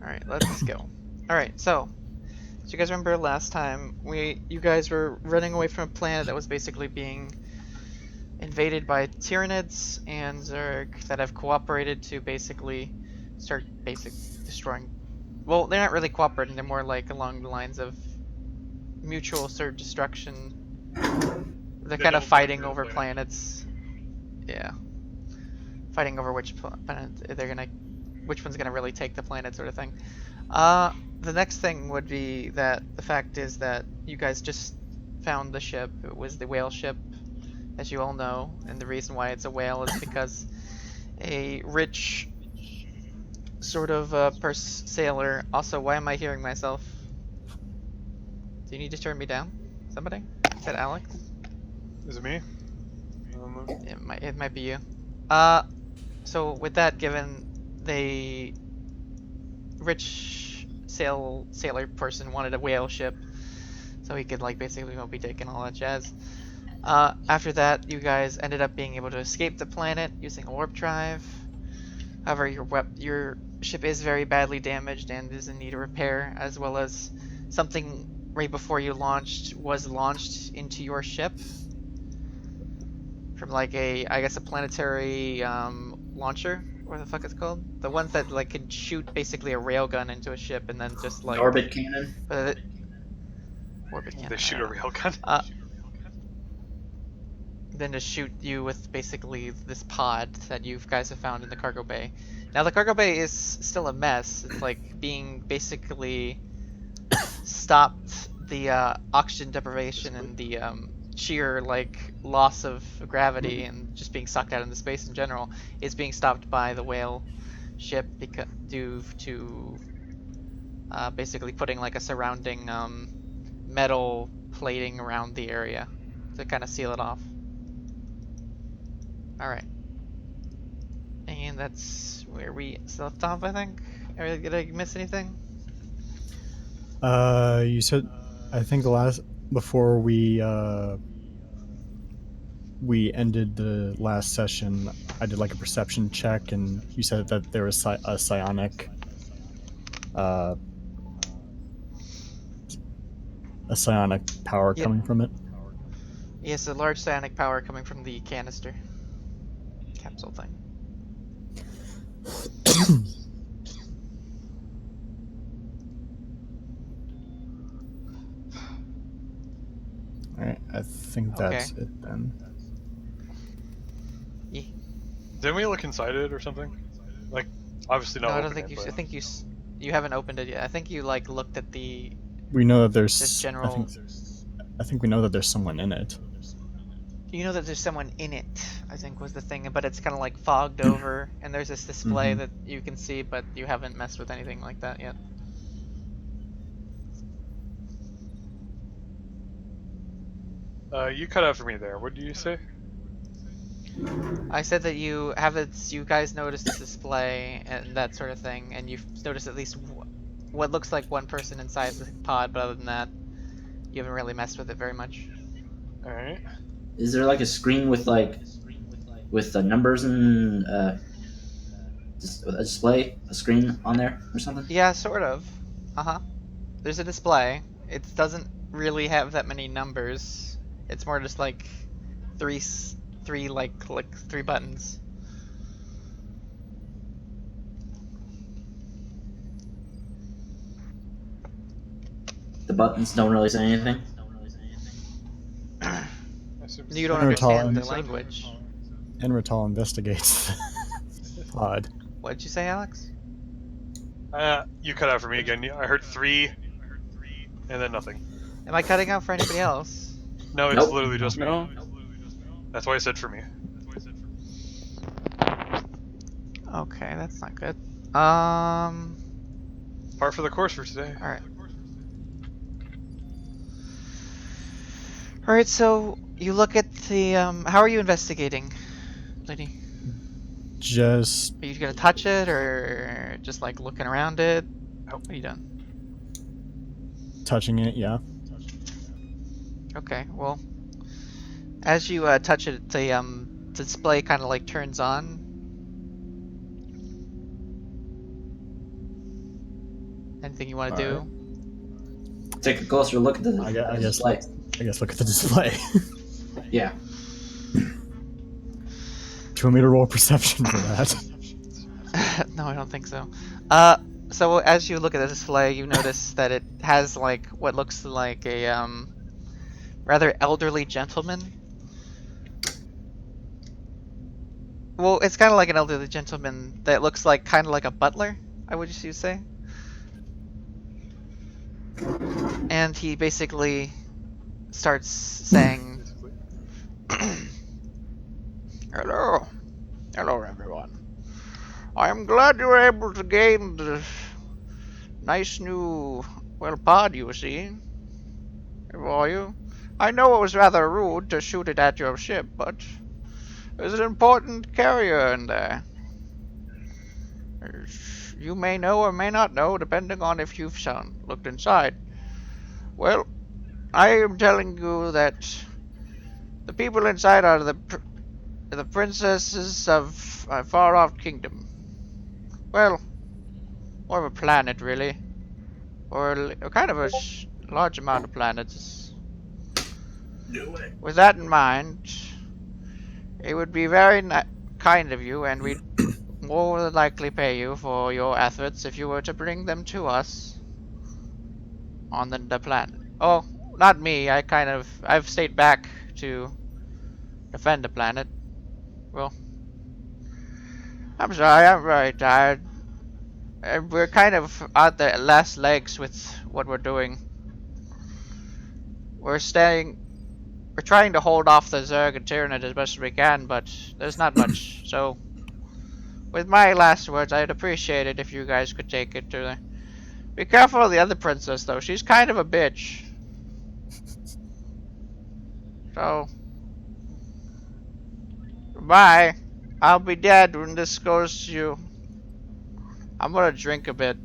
Alright, let's go. Alright, so you guys remember last time you guys were running away from a planet that was basically being invaded by Tyranids and Zerg that have cooperated to basically start destroying. Well, they're not really cooperating, they're more like along the lines of mutual sort of destruction. They're kind of fighting over planets. Yeah. Fighting over which planet which one's gonna really take the planet, sort of thing. The next thing would be that the fact is that you guys just found the ship. It was the whale ship, as you all know, and the reason why it's a whale is because a rich sort of sailor. Also, why am I hearing myself? Do you need to turn me down? Somebody? Is that Alex? Is it me? It might be you. So with that given, the rich sailor person wanted a whale ship, so he could like basically Moby Dick and all that jazz. After that, you guys ended up being able to escape the planet using a warp drive. However, your ship is very badly damaged and is in need of repair, as well as something right before you was launched into your ship from like I guess a planetary launcher. What the fuck it's called? The ones that like can shoot basically a railgun into a ship and then just like orbit cannon. Orbit cannon. They shoot a railgun. Then to shoot you with basically this pod that you guys have found in the cargo bay. Now the cargo bay is still a mess. It's like being basically stopped the oxygen deprivation and the sheer like loss of gravity and just being sucked out into space in general is being stopped by the whale ship due to basically putting like a surrounding metal plating around the area to kind of seal it off. Alright. And that's where we left off, I think. Did I miss anything? You said, I think before we ended the last session, I did like a perception check, and you said that there was a psionic power coming from it. Yes, a large psionic power coming from the canister capsule thing. Alright, I think that's it then. Yeah. Didn't we look inside it or something? Like, obviously not. No, I don't think you. I think you haven't opened it yet. I think you like looked at the. We know that there's. This general. I think we know that there's someone in it. You know that there's someone in it, I think was the thing, but it's kind of like fogged over, and there's this display that you can see, but you haven't messed with anything like that yet. You cut out for me there. What did you say? I said that you guys noticed this display and that sort of thing, and you've noticed at least what looks like one person inside the pod, but other than that, you haven't really messed with it very much. Alright. Is there like a screen with the numbers and a display, a screen on there or something? Yeah, sort of. There's a display. It doesn't really have that many numbers. It's more just like three buttons. The buttons don't really say anything. You don't understand the language. Enrital investigates the pod. What did you say, Alex? You cut out for me again. I heard 3, and then nothing. Am I cutting out for anybody else? No, it's Nope. literally just me. No. That's why I said for me. Okay, that's not good. Part for the course for today. Alright. Alright, so you look at the how are you investigating, lady? Just Are you gonna touch it or just like looking around it? What are you doing? touching it, yeah. Okay, well, as you touch it, the display kind of like turns on. Anything you want to Alright. do? Take a closer look at the I guess display. look at the display. Yeah. Do you want me to roll perception for that? No, I don't think so. So as you look at the display, you notice that it has like what looks like a rather elderly gentleman. Well, it's kind of like an elderly gentleman that looks like kind of like a butler, I would you say. And he basically starts saying, "Hello, hello everyone. I'm glad you were able to gain the nice new, well, pod you see. For you. I know it was rather rude to shoot it at your ship, but there's an important carrier in there. You may know or may not know, depending on if you've looked inside. Well, I am telling you that the people inside are the princesses of a far-off kingdom. Well, more of a planet, really. Or kind of a large amount of planets. With that in mind, it would be very kind of you, and we'd more than likely pay you for your efforts if you were to bring them to us on the planet. Oh, not me. I've stayed back to defend the planet. Well, I'm sorry. I'm very tired. We're kind of at the last legs with what we're doing. We're staying. We're trying to hold off the Zerg and Tyranid as best as we can, but there's not much. So, with my last words, I'd appreciate it if you guys could take it to the. Be careful of the other princess, though. She's kind of a bitch. So, bye. I'll be dead when this goes to you. I'm gonna drink a bit.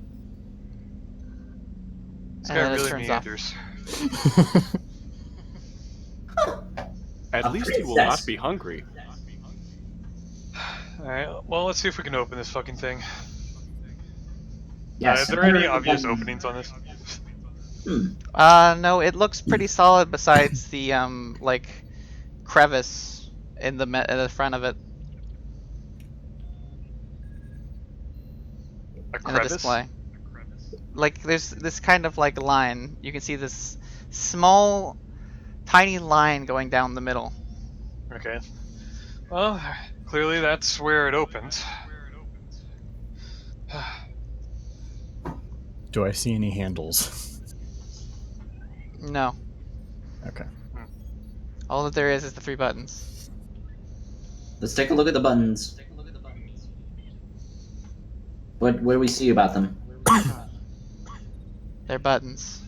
This And guy then it really turns off. meanders. At A least you will not princess. be hungry. Alright, well, let's see if we can open this fucking thing. Yes. Is there another any obvious one. openings on this? No, it looks pretty solid besides the, like, crevice in the front of it. A In the crevice? display. Like, there's this kind of, like, line. You can see this small, tiny line going down the middle. Okay. Well, clearly that's where it opens. Do I see any handles? No. Okay. All that there is the 3 buttons. Let's take a look at the buttons. What do we see about them? They're buttons.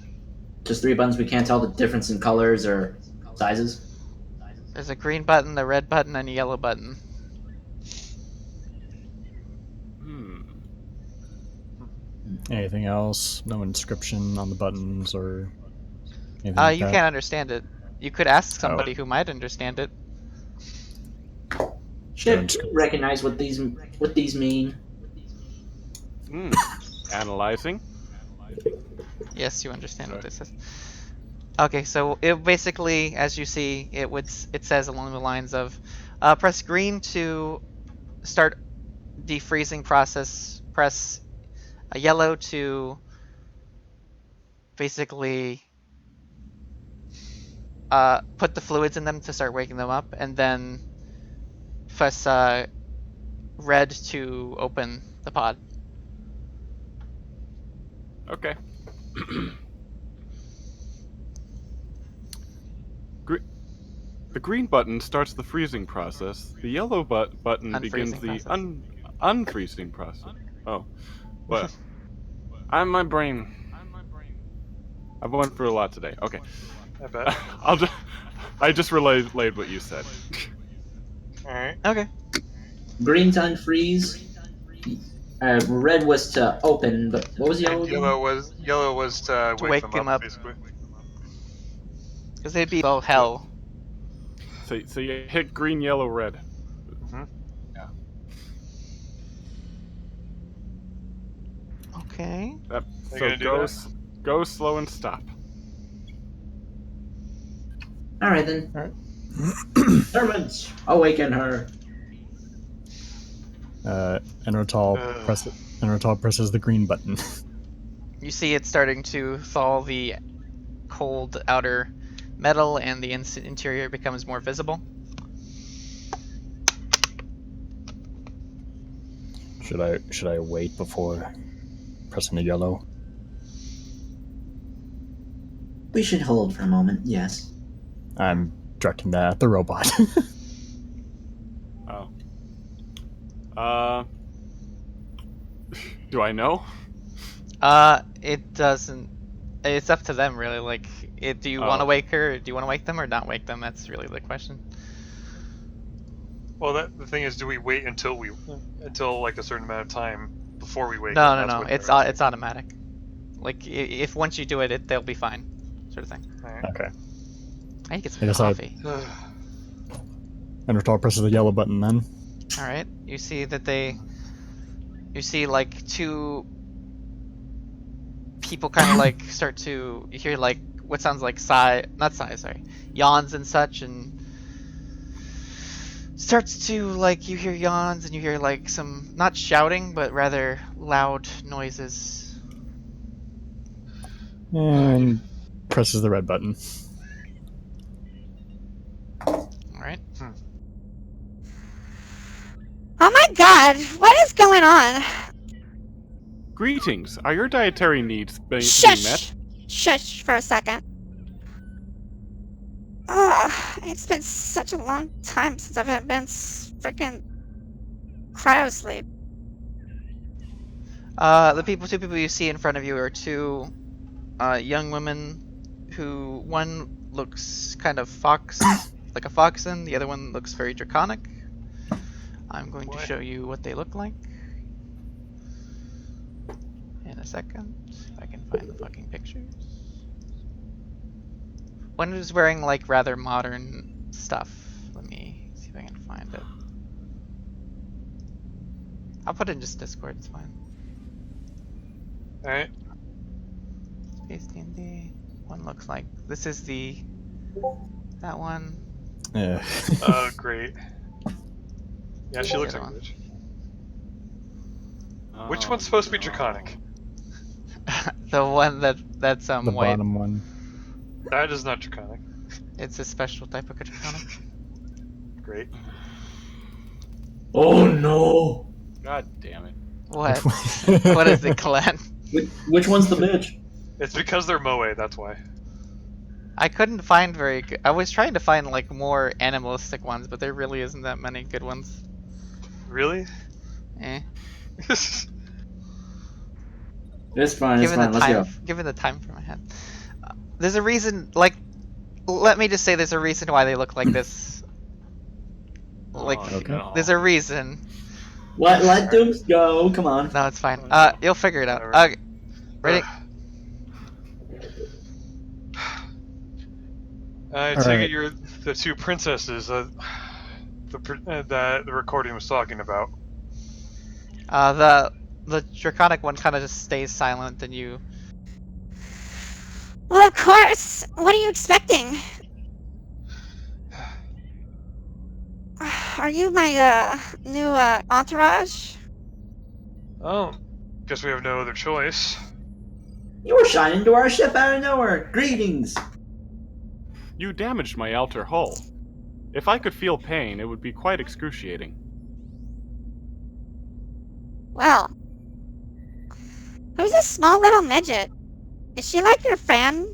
Just 3 buttons. We can't tell the difference in colors or sizes. There's a green button, a red button, and a yellow button. Hmm. Anything else? No inscription on the buttons or anything like You that? can't understand it. You could ask somebody who might understand it. Ship, do you recognize what these mean? Hmm. Analyzing. Yes, you understand what this is. Okay, so it basically, as you see, it says along the lines of, press green to start defreezing process. Press a yellow to basically put the fluids in them to start waking them up, and then press red to open the pod. Okay. The green button starts the freezing process. The yellow button begins Unfreezing the process. unfreezing process. Oh, but my brain. I've went through a lot today. Okay. I bet. I just relayed what you said. Alright. Okay. Green to unfreeze. Red was to open, but what was yellow And again? yellow was to wake wake them him up. basically. Because they'd be oh hell. So you hit green, yellow, red. Okay. Yep. you So gonna do that? go slow and stop. All right then. All right. Servants, awaken her. Enrotal Ugh. presses the green button. You see it starting to thaw the cold outer metal, and the interior becomes more visible. Should I wait before pressing the yellow? We should hold for a moment. Yes. I'm directing that at the robot. Oh. Do I know? It doesn't. It's up to them, really. Like, do you want to Oh. wake her? Or do you want to wake them or not wake them? That's really the question. Well, the thing is, do we wait until like a certain amount of time before we wake No, them? no, That's no. what It's they're asking. it's automatic. Like, if once you do it, they'll be fine, sort of thing. Alright. Okay. I need to get I some guess coffee. Enrotal presses the yellow button then. All right. You see that you see like two people kind of like start to. You hear like what sounds like yawns and such, and starts to like you hear yawns and you hear like some not shouting but rather loud noises. And presses the red button. All right. Oh my god, what is going on? Greetings. Are your dietary needs being met? Shush! Shush for a second. Ugh, it's been such a long time since I've been freaking cryosleep. The two people you see in front of you are two young women who one looks kind of like a foxen, the other one looks very draconic. I'm going to What? show you what they look like in a second, if I can find the fucking pictures. One is wearing like rather modern stuff. Let me see if I can find it. I'll put it in just Discord, it's fine. Alright. Space D&D. One looks like this is that one. Yeah. Great. Yeah, she looks The like a other bitch. Oh, Which one's supposed to be no. draconic? The one that's The white. bottom one. That is not draconic. It's a special type of draconic. Great. Oh no! God damn it. What? What is it, Glenn? Which one's the bitch? It's because they're moe, that's why. I couldn't find very good. I was trying to find like more animalistic ones, but there really isn't that many good ones. Really? Eh. It's fine. It's Given fine. the Let's time, go. given the time for my head, there's a reason. Like, let me just say, there's a reason why they look like this. Like, Oh, Okay. no. there's a reason. Let Dooms go. Come on. No, it's fine. Oh, no. You'll figure it out. Whatever. Okay. Ready? I All take right. it you're the two princesses that the recording was talking about. The draconic one kind of just stays silent, and you. Well, of course. What are you expecting? Are you my new entourage? Oh, guess we have no other choice. You were shining into our ship out of nowhere. Greetings. You damaged my outer hull. If I could feel pain, it would be quite excruciating. Well, who's this small little midget? Is she like your friend?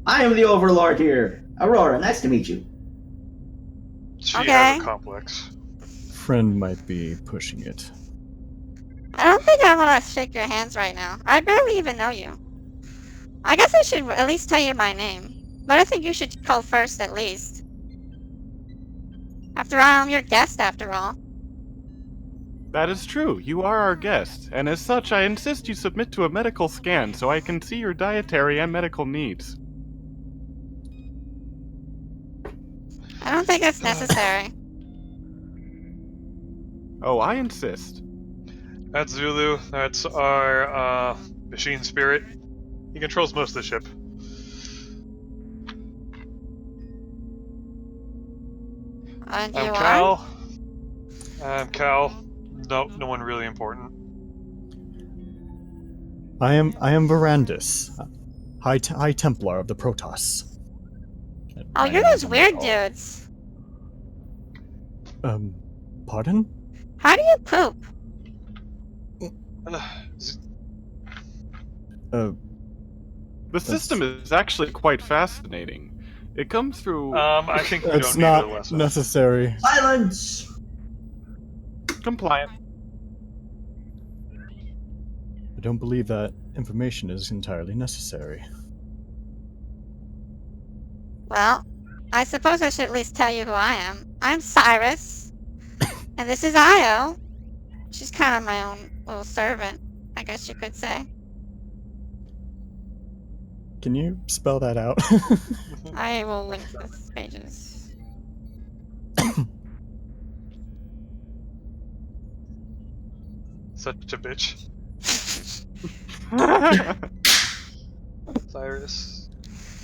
I am the Overlord here. Aurora, nice to meet you. She Okay. has a complex. Friend might be pushing it. I don't think I want to shake your hands right now. I barely even know you. I guess I should at least tell you my name. But I think you should call first at least. After all, I'm your guest after all. That is true. You are our guest, and as such, I insist you submit to a medical scan so I can see your dietary and medical needs. I don't think it's necessary. Oh, I insist. That's Zulu. That's our machine spirit. He controls most of the ship. And I'm you are? Cal. I'm Cal. No one really important. I am Verandis, High Templar of the Protoss. Oh, My you're name those is weird Amal. dudes. Pardon? How do you poop? Z- The That's- system is actually quite fascinating. It comes through I think we It's don't need not a lesson. necessary. Silence! compliant. I don't believe that information is entirely necessary. Well, I suppose I should at least tell you who I am. I'm Cyrus, and this is Io. She's kind of my own little servant, I guess you could say. Can you spell that out? I will link this pages. Such a bitch. Cyrus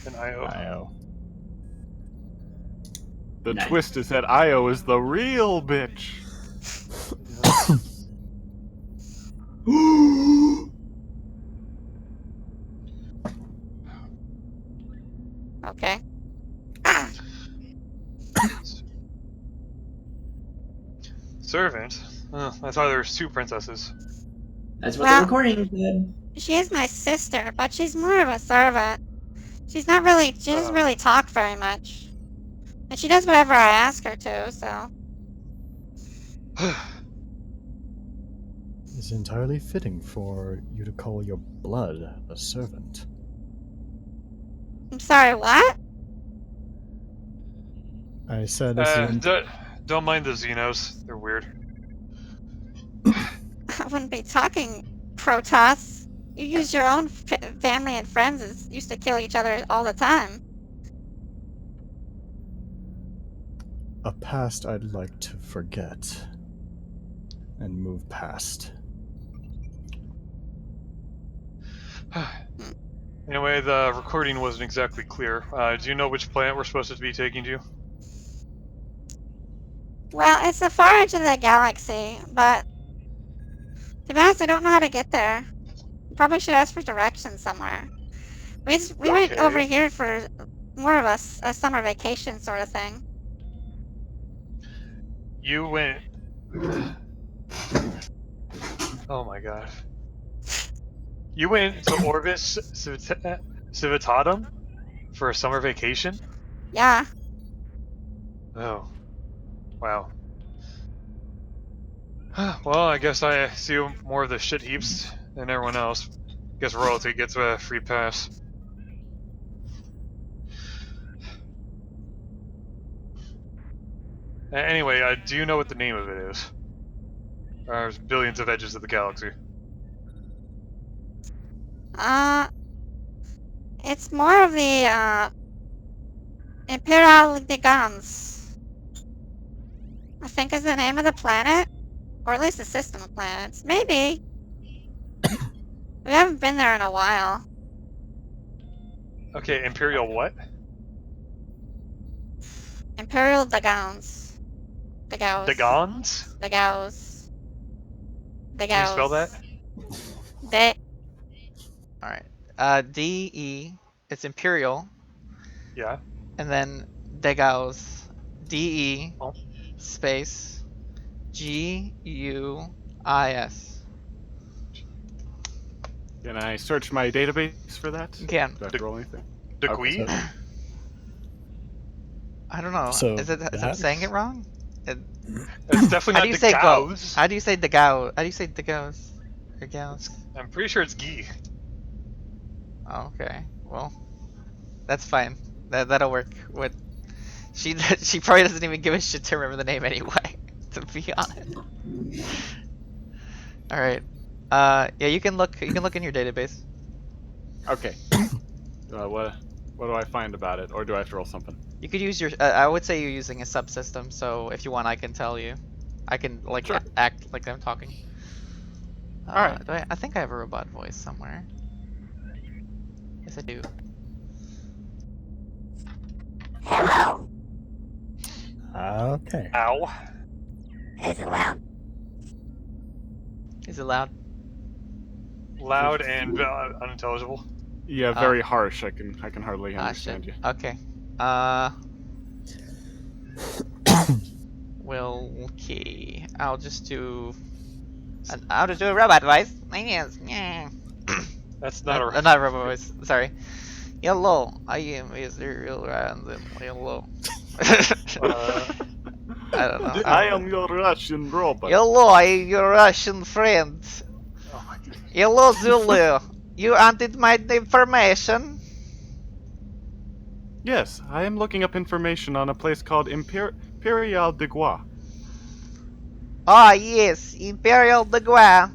and Io. Io. The Nice. twist is that Io is the real bitch. Okay. Servant? I thought there was 2 princesses. That's what Well- the recording said. She is my sister, but she's more of a servant. She doesn't really talk very much. And she does whatever I ask her to, so. It's entirely fitting for you to call your blood a servant. I'm sorry, what? I said this is don't mind the Xenos. They're weird. I wouldn't be talking, Protoss. You use your own family and friends as used to kill each other all the time. a past I'd like to forget and move past. Anyway, the recording wasn't exactly clear. Do you know which planet we're supposed to be taking to? Well, it's the far edge of the galaxy, but to be honest, I don't know how to get there. Probably should ask for directions somewhere. We went Okay. over here for more of a summer vacation sort of thing. You went. Oh my god. You went to Orbis Civitatum for a summer vacation? Yeah. Oh. Wow. Well, I guess I see more of the shit heaps than everyone else. Guess royalty gets a free pass. Anyway, do you know what the name of it is? There's billions of edges of the galaxy. It's more of the Imperial Digans. I think is the name of the planet, or at least the system of planets. Maybe. We haven't been there in a while. Okay, Imperial what? Imperial Digans. Digos. Dagons? Digos. Digos. Can you spell that? They. Alright. DE, it's Imperial, Yeah. and then Degaus. DE Oh. space GUIS. Can I search my database for that? You can. Do I have to roll anything? Degui? Okay. I don't know. So Is I'm that- saying it wrong? It's definitely How not do you say go? Degaus. How do you say Degao? How do you say Degos? Or Gauss? I'm pretty sure it's Gi. Oh, okay. Well, that's fine. That'll work. What? She probably doesn't even give a shit to remember the name anyway. To be honest. All right. Yeah, you can look. You can look in your database. Okay. What do I find about it, or do I have to roll something? You could use your. I would say you're using a subsystem. So if you want, I can tell you. I can like Sure. act like I'm talking. Alright. I think I have a robot voice somewhere. Yes, I do. Hello. Okay. Ow. Is it loud? Is it loud? Loud and unintelligible. Yeah, very harsh. I can hardly Ah, understand shit. you. Okay. Well, okay. I'll just do a robot voice. Yes. Yeah. That's not a. Not a robot voice. Sorry. Hello, I am Mr. Random. Hello. I don't know. I am your Russian robot. Hello, I am your Russian friend. Oh my god. Hello, Zulu. You wanted my information? Yes, I am looking up information on a place called Imperial de Gua. Ah, yes, Imperial de Gua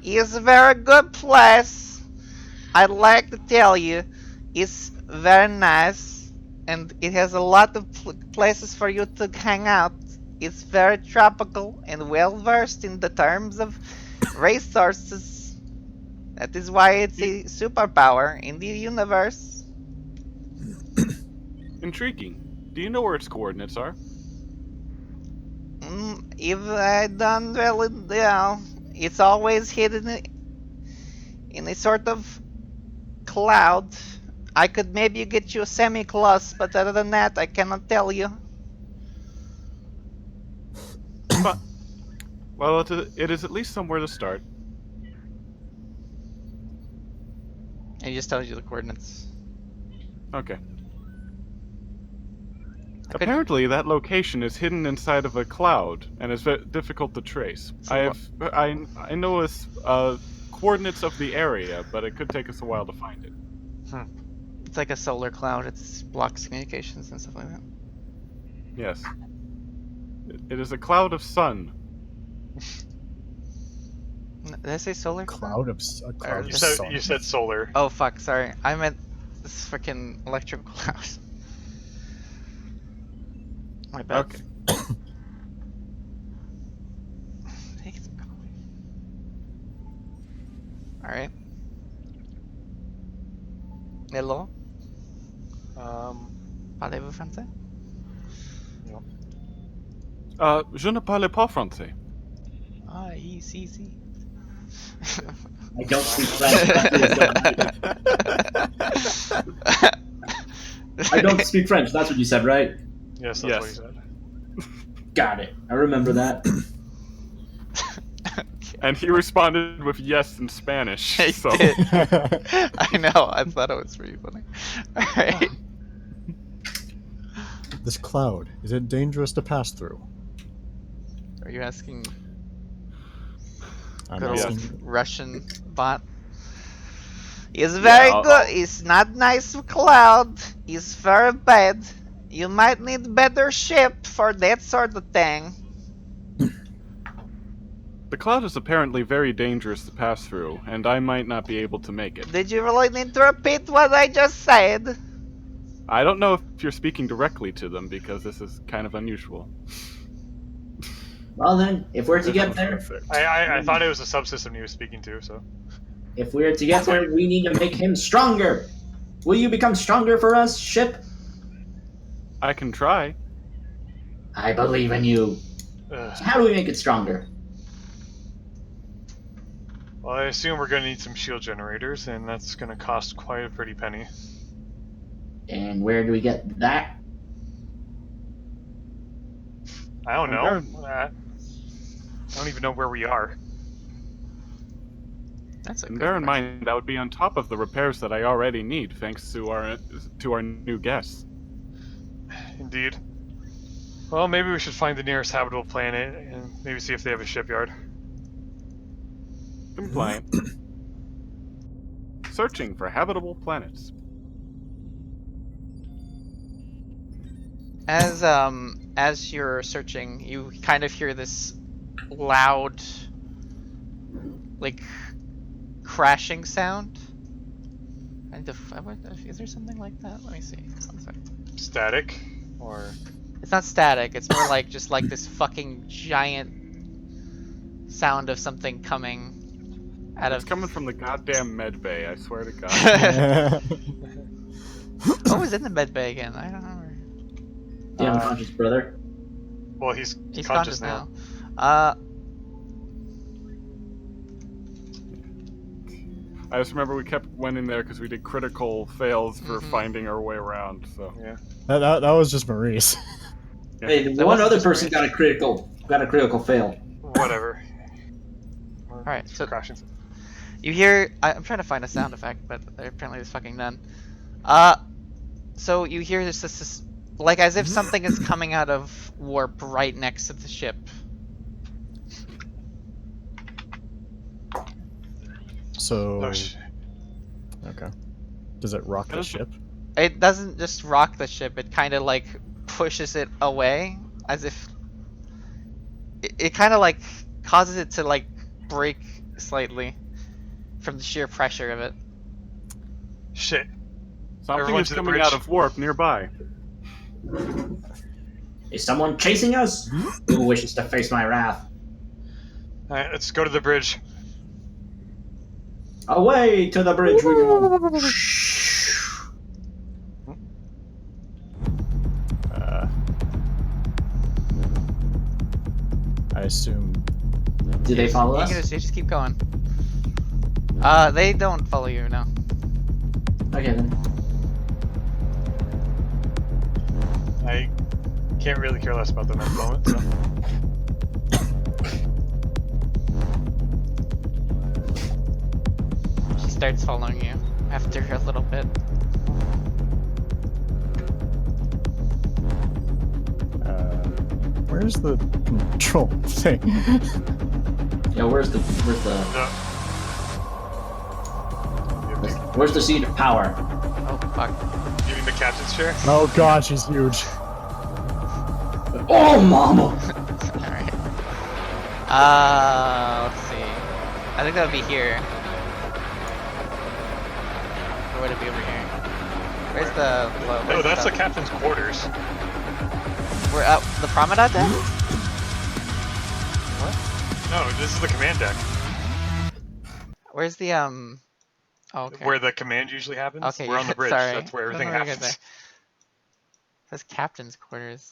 is a very good place. I'd like to tell you, it's very nice, and it has a lot of places for you to hang out. It's very tropical and well versed in the terms of resources. That is why it's a superpower in the universe. Intriguing. Do you know where its coordinates are? If I don't really, it's always hidden in a sort of cloud. I could maybe get you semi-close, but other than that, I cannot tell you. But, well, it is at least somewhere to start. And he just tells you the coordinates. Okay. I could- Apparently, that location is hidden inside of a cloud and is difficult to trace. So I know coordinates of the area, but it could take us a while to find it. It's like a solar cloud. It blocks communications and stuff like that. Yes. It is a cloud of sun. Did I say solar Cloud of a cloud You of said sun. you said solar. Oh fuck, sorry. I meant this freaking electrical cloud. My bad. Okay. Take some coffee. Alright. Hello? Parlez-vous français? Je ne parle pas français. Ah, easy. I don't speak French. That's what you said. I don't speak French. That's what you said, right? Yes, that's Yes. what he said. Got it. I remember that. And he responded with yes in Spanish. He so. did. I know, I thought it was pretty funny. Alright. This cloud, is it dangerous to pass through? Are you asking I'm good old asking. Russian bot? It's very I'll- good. It's not nice cloud. It's very bad. You might need better ship for that sort of thing. The cloud is apparently very dangerous to pass through, and I might not be able to make it. Did you really need to repeat what I just said? I don't know if you're speaking directly to them because this is kind of unusual. Well then, if we're to get there, I thought it was a subsystem he was speaking to. So we need to make him stronger. Will you become stronger for us, ship? I can try. I believe in you. So how do we make it stronger? Well, I assume we're going to need some shield generators, and that's going to cost quite a pretty penny. And where do we get that? I don't know. I don't even know where we are. That's a And good bear in question. mind that would be on top of the repairs that I already need, thanks to our new guests. Indeed. Well, maybe we should find the nearest habitable planet and maybe see if they have a shipyard. Compliant. Searching for habitable planets. As you're searching, you kind of hear this loud, like, crashing sound. Is there something like that? Let me see. One second. Static? Or... It's not static. It's more like this fucking giant sound of something coming. Out It's of coming from the goddamn med bay, I swear to God. what was in the med bay again? I don't remember. The unconscious brother. Well, he's Conscious now. now. I just remember we went in there because we did critical fails for Mhm. finding our way around. So Yeah. that was just Maurice. Yeah. Hey, That one wasn't other just person Maurice. got a critical fail. Whatever. Alright, so Precautions. you hear. I'm trying to find a sound effect, but apparently there's fucking none. So you hear this like as if something is coming out of warp right next to the ship. So Oh, shit. okay. Does it rock the Does- ship? It doesn't just rock the ship, it kind of like pushes it away, as if it kind of like causes it to like break slightly from the sheer pressure of it. Shit. Something Everyone is to the coming bridge. out of warp nearby. Is someone chasing us? Who wishes to face my wrath? Alright, let's go to the bridge. Away to the bridge we go. I assume. Do they follow You us? can just keep going. They don't follow you, no. Okay then. I can't really care less about them at the moment, so. She starts following you after a little bit. Where's the control thing? Yeah, where's the No. where's the seat of power? Oh fuck. You mean the captain's chair? Oh god, she's huge. Oh, mama! Alright. Let's see. I think that would be here. Or would it be over here? Where's the No, that's the captain's quarters. We're up the promenade deck? No, this is the command deck. Where's the Oh, okay. Where the command usually happens. Okay, We're on the bridge. sorry. That's where everything Don't worry, happens. It says captain's quarters.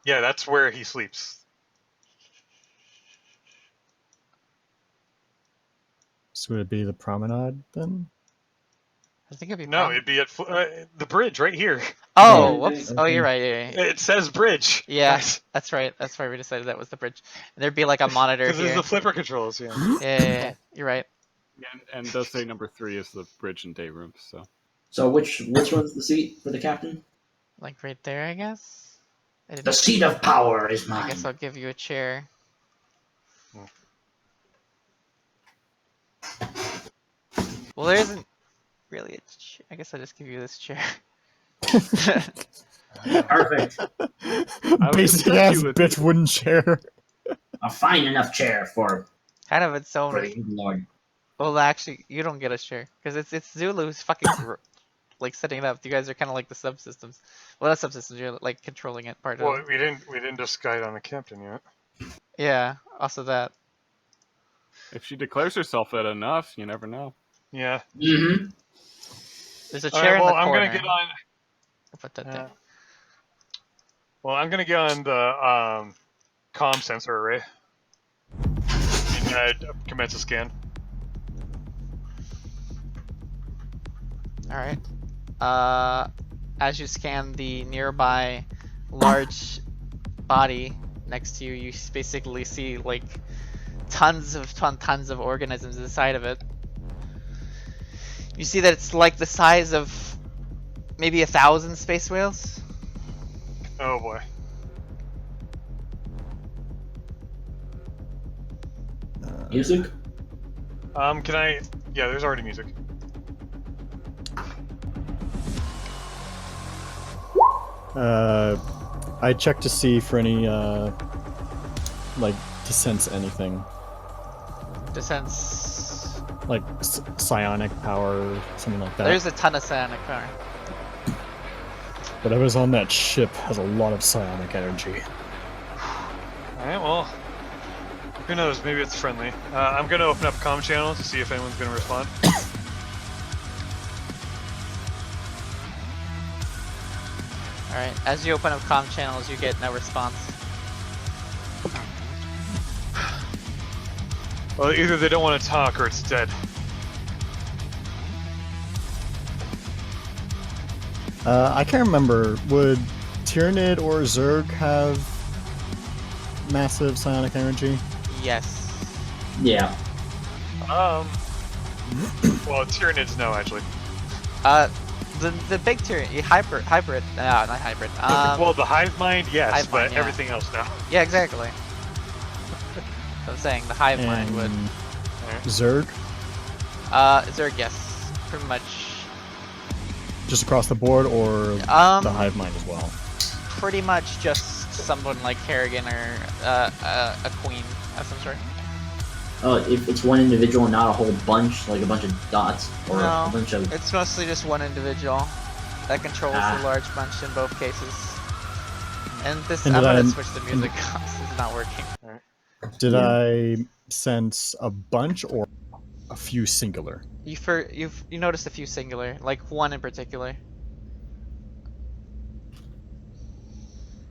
Yeah, that's where he sleeps. So would it be the promenade then? I think it'd be No, it'd be at the bridge right here. Oh, Yeah, whoops. okay. Oh, you're right. Yeah. It says bridge. Yeah, that's right. That's why we decided that was the bridge. And there'd be like a monitor Because here. there's the flipper controls. Yeah. Yeah, you're right. And it does say number 3 is the bridge and day room. So So which one's the seat for the captain? Like right there, I guess. The seat of power is I mine. guess I'll give you a chair. Well, there isn't really a I guess I'll just give you this chair. Perfect. Basic expect ass you would- bitch wooden chair. A fine enough chair for Kind of its own. the Lord. Well, actually, you don't get a chair because it's Zulu who's fucking like setting it up. You guys are kind of like the subsystems. Well, not subsystems. You're like controlling it part Well, of it. we didn't decide on the captain yet. Yeah. Also that. if she declares herself that enough, you never know. Yeah. Mm-hmm. There's a All chair right, well, in the I'm corner. gonna get on. I'll put that there. Well, I'm gonna get on the comm sensor array and commence a scan. All right. As you scan the nearby large body next to you, you basically see like tons of organisms inside of it. You see that it's like the size of maybe 1,000 space whales. Oh boy. Music? Can I? Yeah, there's already music. I checked to see for any like to sense anything To sense. like psionic power, something like that. There's a ton of psionic power. Whatever's on that ship has a lot of psionic energy. All right. Well, Who knows? Maybe it's friendly. I'm gonna open up a comm channel to see if anyone's gonna respond. Alright, as you open up comm channels, you get no response. Well, either they don't want to talk or it's dead. I can't remember. Would Tyranid or Zerg have massive psionic energy? Yes. Yeah. Well, Tyranids no, actually. The big Tyranid, hybrid, no, not hybrid. Well, the hive mind, yes, hive mind, but yeah. everything else no. Yeah, exactly. I'm saying the hive mind would. Zerg? Zerg, yes, pretty much. Just across the board, or the hive mind as well? Pretty much just someone like Kerrigan or a queen of some sort. Oh, if it's one individual and not a whole bunch, like a bunch of dots, or No, a bunch of... it's mostly just one individual that controls the large bunch in both cases. And this, And I'm did gonna I- switch the music. This is not working. Did Yeah. I sense a bunch or a few singular? You noticed a few singular, like one in particular.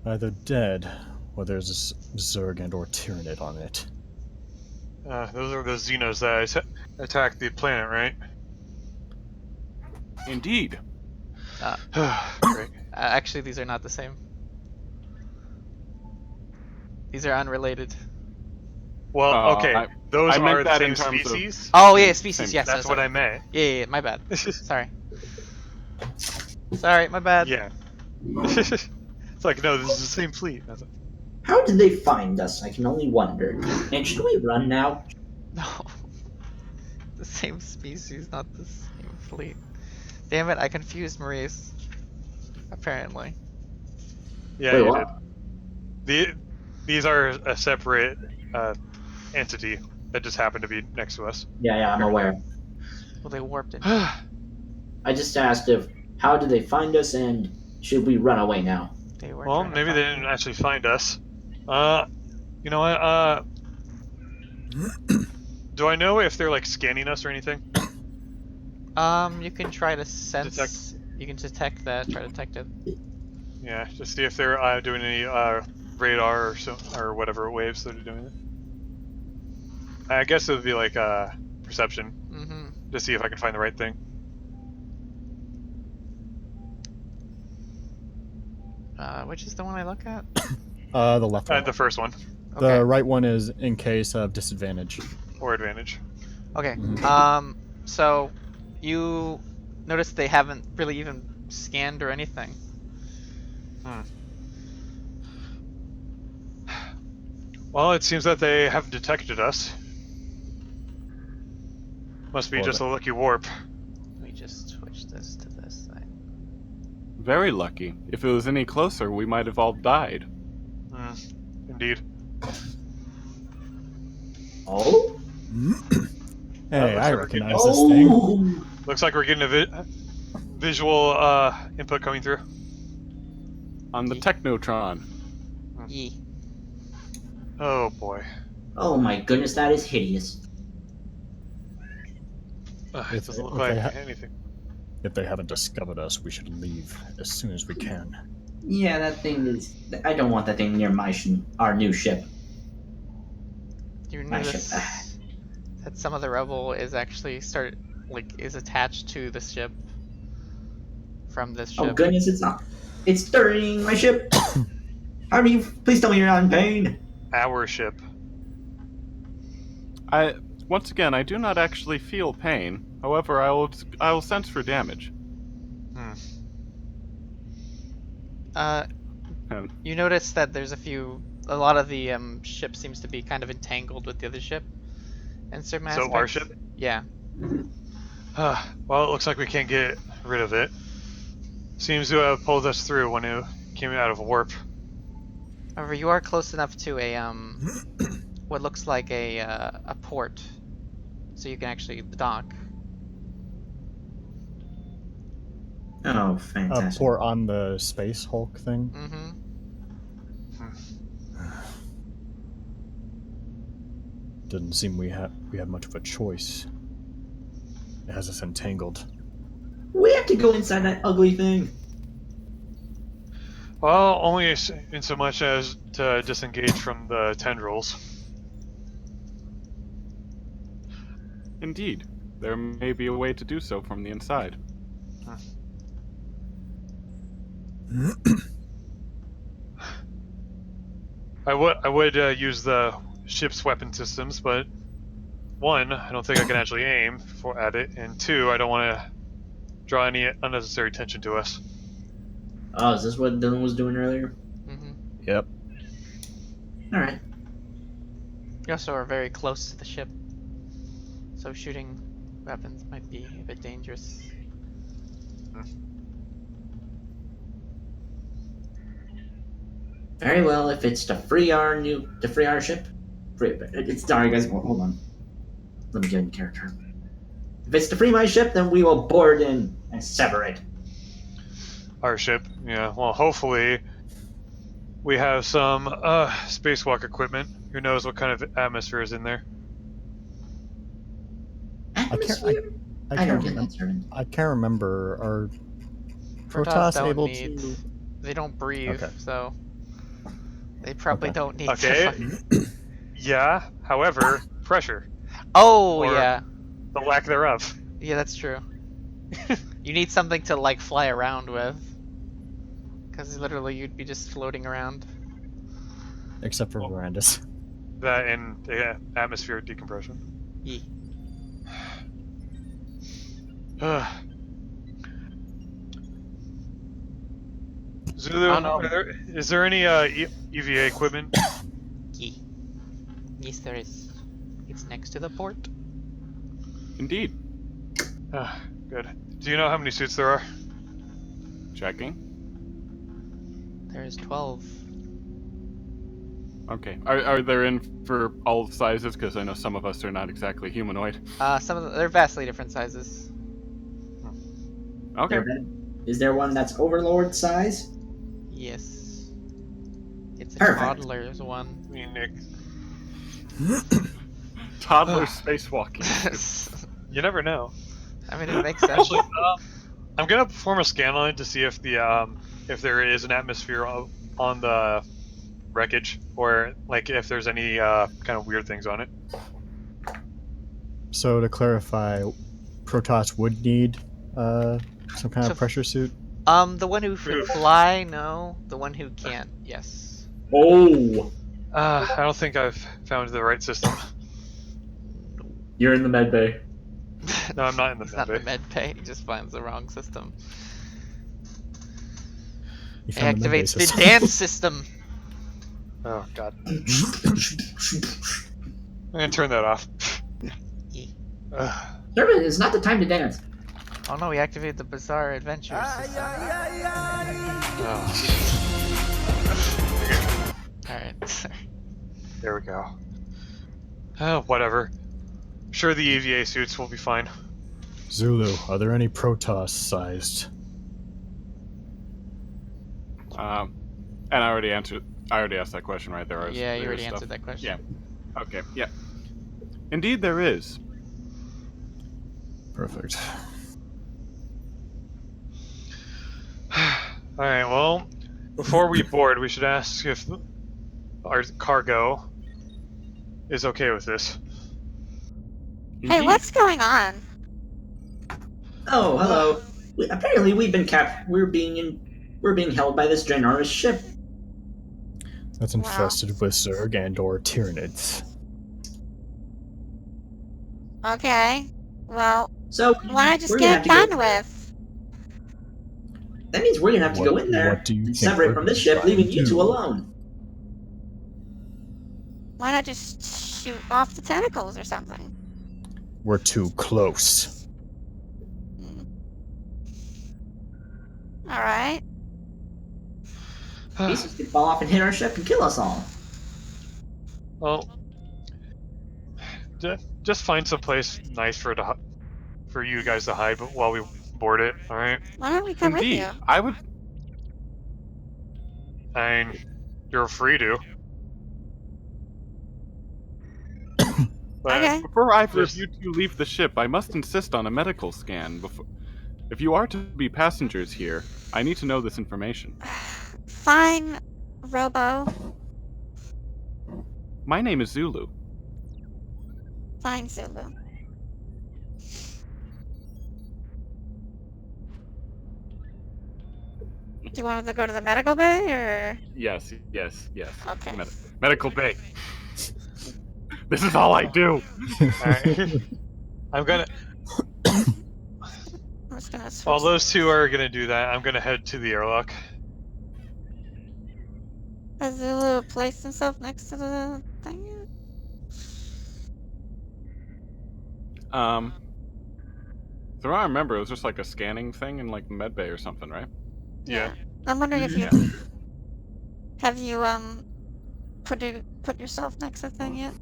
Either dead, or there's a Zerg and or Tyranid on it. Those are the Xenos that attacked the planet, right? Indeed. Great. Actually, these are not the same. These are unrelated. Well, okay, those I meant are the that same in terms of- species. Oh yeah, species. Same. Yes, That's what I meant. Yeah, my bad. Sorry. Sorry, my bad. Yeah. It's like, no, this is the same fleet. That's How did they find us? I can only wonder. And should we run now? No. The same species, not the same fleet. Damn it, I confused Maurice. Apparently. Yeah, Wait, you what? did. These are a separate entity that just happened to be next to us. Yeah, I'm aware. Well, they warped it. I just asked how did they find us and should we run away now? They were. Well, trying to maybe they find didn't me. actually find us. You know what? Do I know if they're like scanning us or anything? You can try to sense. You can detect that. Try to detect it. Yeah, just see if they're doing any radar or whatever waves that are doing it. I guess it would be like perception Mm-hmm. to see if I can find the right thing. Which is the one I look at? The left one. The first one, The Okay. right one is in case of disadvantage. or advantage. Okay. Mhm. So you notice they haven't really even scanned or anything. Well, it seems that they haven't detected us. Must be Well, just a lucky warp. Let me just switch this to this thing. Very lucky. If it was any closer, we might have all died. Indeed. Oh? Hey, looks I like we're recognize this thing. Oh! Looks like we're getting a visual input coming through. On the Technotron. Yee. Oh boy. Oh my goodness, that is hideous. It If- doesn't look if like they anything. If they haven't discovered us, we should leave as soon as we can. Yeah, that thing is... I don't want that thing near our new ship. You My ship. notice that some of the rubble is actually is attached to the ship from this ship. Oh goodness, it's not. It's dirtying my ship! How do you... Please tell me you're not in pain! Our ship. Once again, I do not actually feel pain. However, I will sense for damage. You notice that there's a lot of the ship seems to be kind of entangled with the other ship. And certain So our aspects- ship? Yeah. Well, it looks like we can't get rid of it. Seems to have pulled us through when it came out of warp. However, you are close enough to a what looks like a port, so you can actually dock. Oh, A fantastic. port on the Space Hulk thing. Mm-hmm. Doesn't seem we have much of a choice. It has us entangled. We have to go inside that ugly thing. Well, only in so much as to disengage from the tendrils. Indeed, there may be a way to do so from the inside. I would use the ship's weapon systems, but one, I don't think I can actually aim at it, and two, I don't want to draw any unnecessary attention to us. Oh, is this what Dylan was doing earlier? Mm-hmm. Yep. Alright. You also are very close to the ship, so shooting weapons might be a bit dangerous. Very well, if it's to free our ship. It's sorry guys, hold on. Let me get in character. If it's to free my ship, then we will board in and sever it. Our ship, yeah. Well, hopefully we have some spacewalk equipment. Who knows what kind of atmosphere is in there? Atmosphere? I don't get that certain. I can't remember. Are Protoss Protoss don't able need. to? They don't breathe, Okay. so they probably Okay. don't need Okay. to. Fucking... Yeah. However, pressure, Oh Or- yeah, the lack thereof. yeah, that's true. You need something to like fly around with, because literally you'd be just floating around. Except for Well- Verandas. That and atmospheric decompression. Yee. Zulu, I don't know. is there any EVA equipment? Yee. Yes, there is. It's next to the port. Indeed. Good. Do you know how many suits there are? Checking. There's 12. Okay. Are there in for all sizes? Because I know some of us are not exactly humanoid. Some of them, they're vastly different sizes. Okay. Is there one that's Overlord size? Yes. It's a Perfect. toddler's one. Me and Nick. Toddler spacewalking. You never know. I mean, it makes sense. Actually, I'm gonna perform a scan on it to see if the if there is an atmosphere on the wreckage, or like if there's any kind of weird things on it. So to clarify, Protoss would need some kind So- of pressure suit. The one who can fly, no. The one who can't, yes. Oh! I don't think I've found the right system. You're in the med bay. No, I'm not in the It's not the med bay. med bay, he just finds the wrong system. You found the med-bay Activates the system. dance system! Oh god. I'm gonna turn that off. Yee. Servant, it's not the time to dance. Oh no, we activated the bizarre adventures. Alright. There we go. Oh, whatever. I'm sure the EVA suits will be fine. Zulu, are there any Protoss-sized? And I already answered. I already asked that question, right? There are. Yeah, you there already is answered stuff. that question. Yeah. Okay. Yeah. Indeed, there is. Perfect. Alright, well, before we board, we should ask if our cargo is okay with this. Hey, Indeed. what's going on? Oh, hello. Apparently we've been we're being held by this ginormous ship. That's infested with Zerg and/or Tyranids. Okay. Well, So why not just we're gonna get have to done with? That means we're gonna have to go in there What do you and think separate we're from this gonna ship, try leaving and you do? two alone. Why not just shoot off the tentacles or something? We're too close. Alright. Pieces could fall off and hit our ship and kill us all. Well, just find some place nice for you guys to hide while we board it. All right? Why don't we come Indeed, with you? I would. I mean, you're free to. But Okay. Before either There's- of you two leave the ship, I must insist on a medical scan. If you are to be passengers here, I need to know this information. Fine, Robo. My name is Zulu. Fine, Zulu. Do you want to go to the medical bay, or...? Yes. Okay. Medical bay. This is all I do. Alright. I'm gonna. I'm just gonna switch. While those two are gonna do that, I'm gonna head to the airlock. Has Zulu placed himself next to the thing yet? So I remember it was just like a scanning thing in like med bay or something, right? Yeah. I'm wondering if you... Yeah. Have you, put yourself next to the thing yet?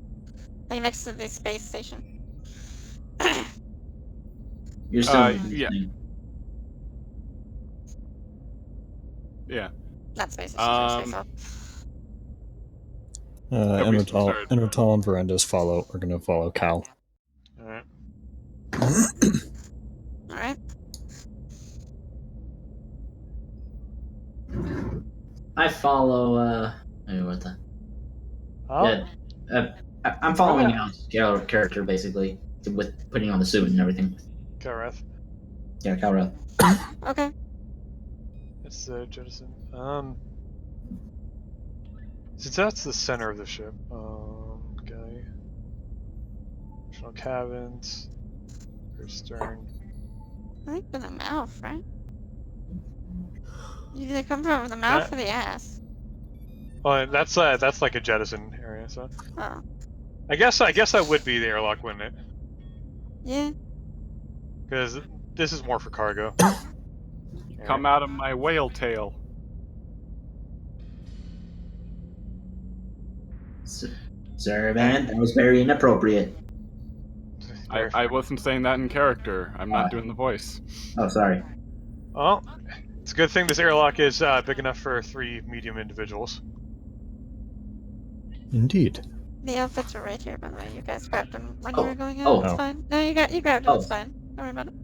Like, next to the space station? You're still yeah. Yeah. Not space station, space hub. Nobody's Enrotal concerned. Enrotal and Verandas are going to follow Cal. Alright. Alright. I follow. Wait, what the? Oh, Yeah. I'm following Al's character basically with putting on the suit and everything. Gareth. Yeah, Calra. Okay. It's the jettison. Since that's the center of the ship, okay. Optional cabins. Rear stern. I think from the mouth, right? You either come from the mouth or the ass. Well, that's like a jettison area, so Oh. I guess that would be the airlock, wouldn't it? Yeah. Because this is more for cargo. Come out of my whale tail. Sir, man, that was very inappropriate. I wasn't saying that in character. I'm not doing the voice. Oh, sorry. Well, it's a good thing this airlock is big enough for 3 medium individuals. Indeed. The outfits are right here, by the way. You guys grabbed them when Oh, you were going out. oh. It's fine. No, you grabbed them. Oh. It's fine. Don't worry about it.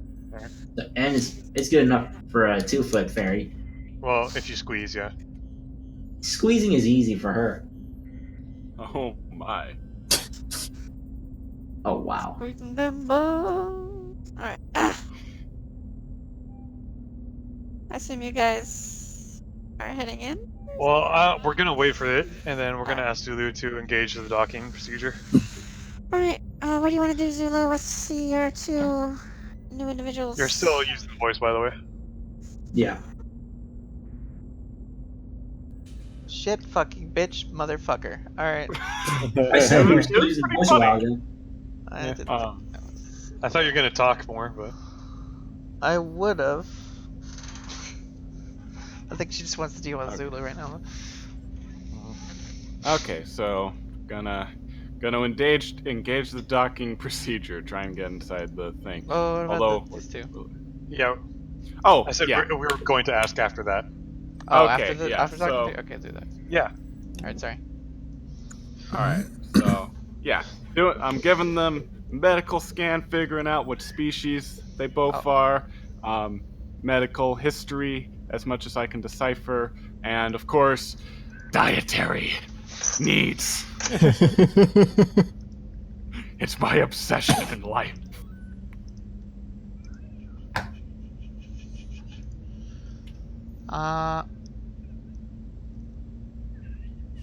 And it's good enough for a 2-foot fairy. Well, if you squeeze, yeah. Squeezing is easy for her. Oh my. Oh, wow. Squeezing them balls. Alright. I assume you guys are heading in? Well, we're gonna wait for it, and then we're gonna ask Zulu to engage the docking procedure. Alright. What do you want to do, Zulu? Let's see your 2 new individuals. You're still using the voice, by the way. Yeah. Shit, fucking bitch, motherfucker. Alright. I said you were still using voice a while ago. I Yeah. didn't Uh, think that was... I thought you were gonna talk more, but I would've. I think she just wants to deal with Zulu right now. Okay, so gonna engage the docking procedure. Try and get inside the thing. Oh, what about Although, these two? yeah, oh, I said yeah. we were going to ask after that. Oh, Okay, after yeah, after talking so- to you? Okay, do that. Yeah. Alright, sorry. All right, so yeah, I'm giving them medical scan, figuring out what species they both Oh. are, medical history as much as I can decipher, and of course, dietary needs. It's my obsession in life.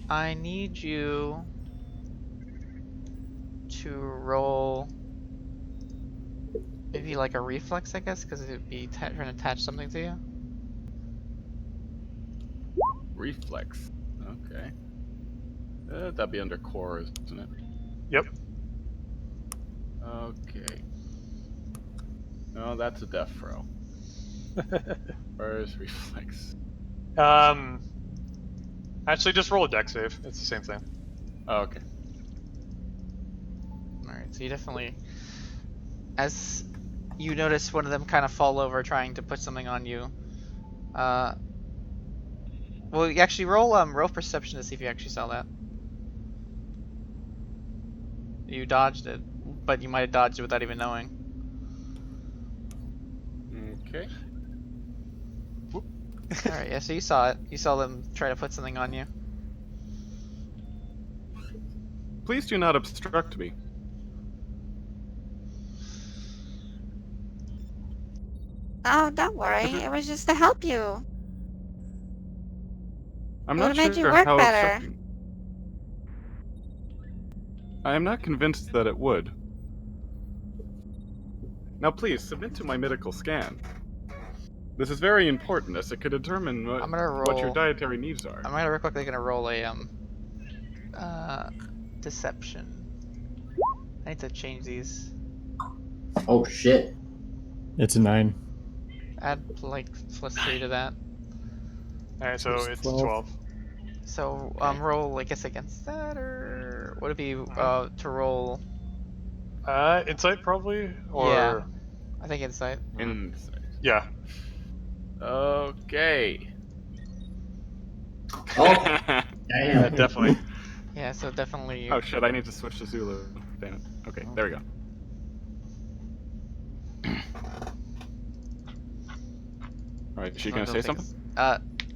I need you to roll maybe like a reflex, I guess, because it'd be trying to attach something to you. Reflex. Okay. That'd be under core, isn't it? Yep. Okay. No, that's a death throw. Where's reflex? Actually, just roll a dex save. It's the same thing. Oh, okay. Alright, so you definitely, as you notice one of them kind of fall over trying to put something on you. Well, you actually roll perception to see if you actually saw that. You dodged it, but you might have dodged it without even knowing. Okay. Alright, yeah, so you saw it. You saw them try to put something on you. Please do not obstruct me. Oh, don't worry. Is it- It was just to help you. I'm It not would've made you sure work how better. obstructing. I am not convinced that it would. Now please, submit to my medical scan. This is very important as it could determine I'm gonna what your roll. dietary needs are. I'm real quickly gonna roll a deception. I need to change these. Oh shit. It's a 9. Add like +3 to that. Alright, so It's it's 12. 12. So Okay. roll I guess against that, or would it be to roll? Insight probably? Yeah, Or. I think insight. Insight. Yeah. Okay. Oh, Yeah, damn. definitely. Yeah, so definitely. Oh shit, I need to switch to Zulu. Damn it. Okay, there we go. Alright, is she gonna say something?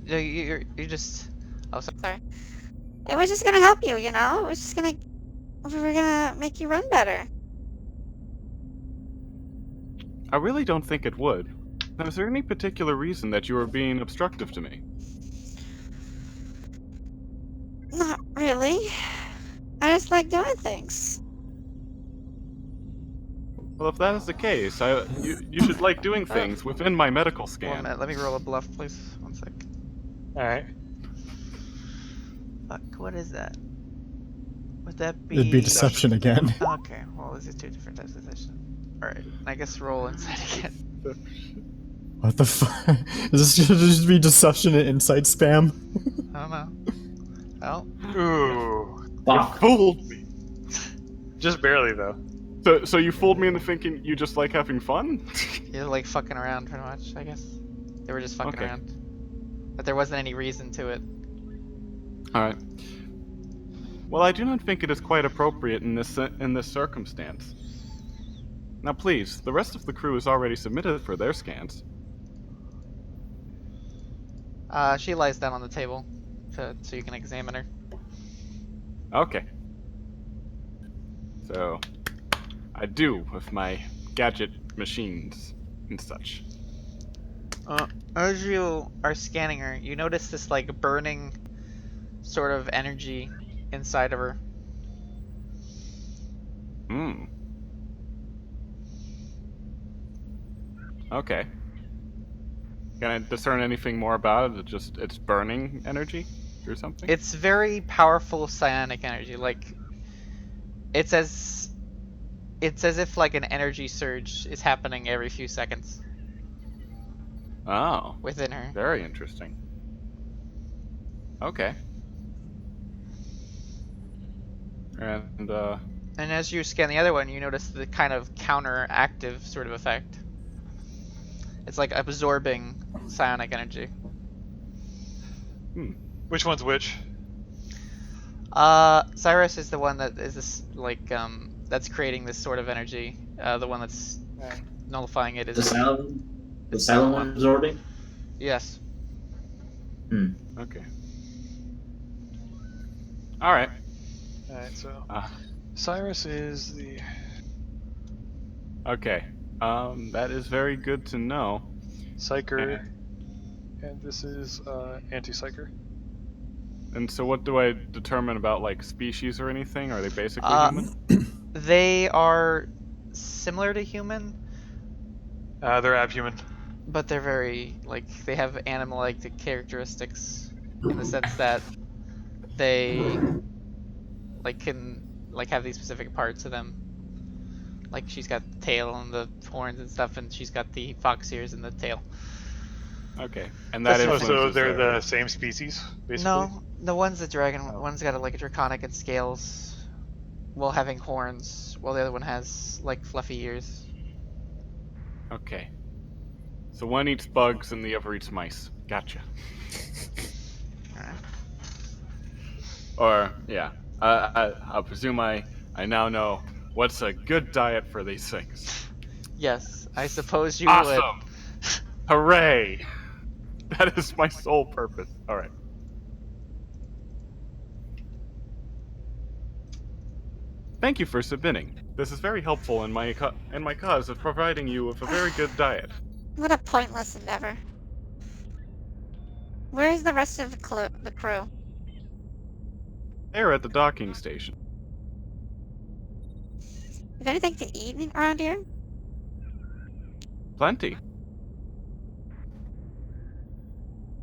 You just. Oh, sorry. Sorry. It was just gonna help you, you know? It was just gonna... We were gonna make you run better. I really don't think it would. Now, is there any particular reason that you are being obstructive to me? Not really. I just like doing things. Well, if that is the case, you should like doing things within my medical 1 scan. minute, let me roll a bluff, please. 1 sec. Alright. Fuck, what is that? Would that be? It'd be deception again. Okay, well, these are 2 different types of deception. Alright, I guess roll insight again. What the fuck? Is this just be deception and insight spam? I don't know. Oh, Ooh. Fuck. Fooled me. Just barely, though. So you fooled me into thinking you just like having fun? you're like fucking around pretty much, I guess. They were just fucking Okay. around. But there wasn't any reason to it. Alright. Well, I do not think it is quite appropriate in this circumstance. Now please, the rest of the crew is already submitted for their scans. She lies down on the table so you can examine her. Okay. So, I do with my gadget machines and such. As you are scanning her, you notice this like burning sort of energy inside of her. Hmm. Okay. Can I discern anything more about it? It's burning energy or something? It's very powerful psionic energy. Like it's as if like an energy surge is happening every few seconds Oh, within her. very interesting. Okay. And And as you scan the other one, you notice the kind of counteractive sort of effect. It's like absorbing psionic energy. Which one's which? Cyrus is the one that is this like that's creating this sort of energy. The one that's nullifying it is The silent one absorbing? yes. okay. All right. Alright, so. Uh, Cyrus is the. okay. That is very good to know. Psyker. And this is anti-psyker. And so, what do I determine about like species or anything? Are they basically human? They are similar to human, They're abhuman. but they're very like they have animal-like characteristics in the sense that they like can like have these specific parts of them. Like she's got the tail and the horns and stuff, and she's got the fox ears and the tail. Okay. And that That's Oh, influences so they're their- the same species, basically? No, the one's a dragon. One's got like a draconic and scales, while having horns, while the other one has like fluffy ears. Okay. So one eats bugs and the other eats mice. Gotcha. Alright. Or yeah, I presume I I now know what's a good diet for these things. Yes, I suppose you Awesome! would. Hooray! That is my sole purpose. Alright. Thank you for submitting. This is very helpful in my cause of providing you with a very good diet. What a pointless endeavor. Where is the rest of the crew? They're at the docking station. Is anything to eat around here? Plenty.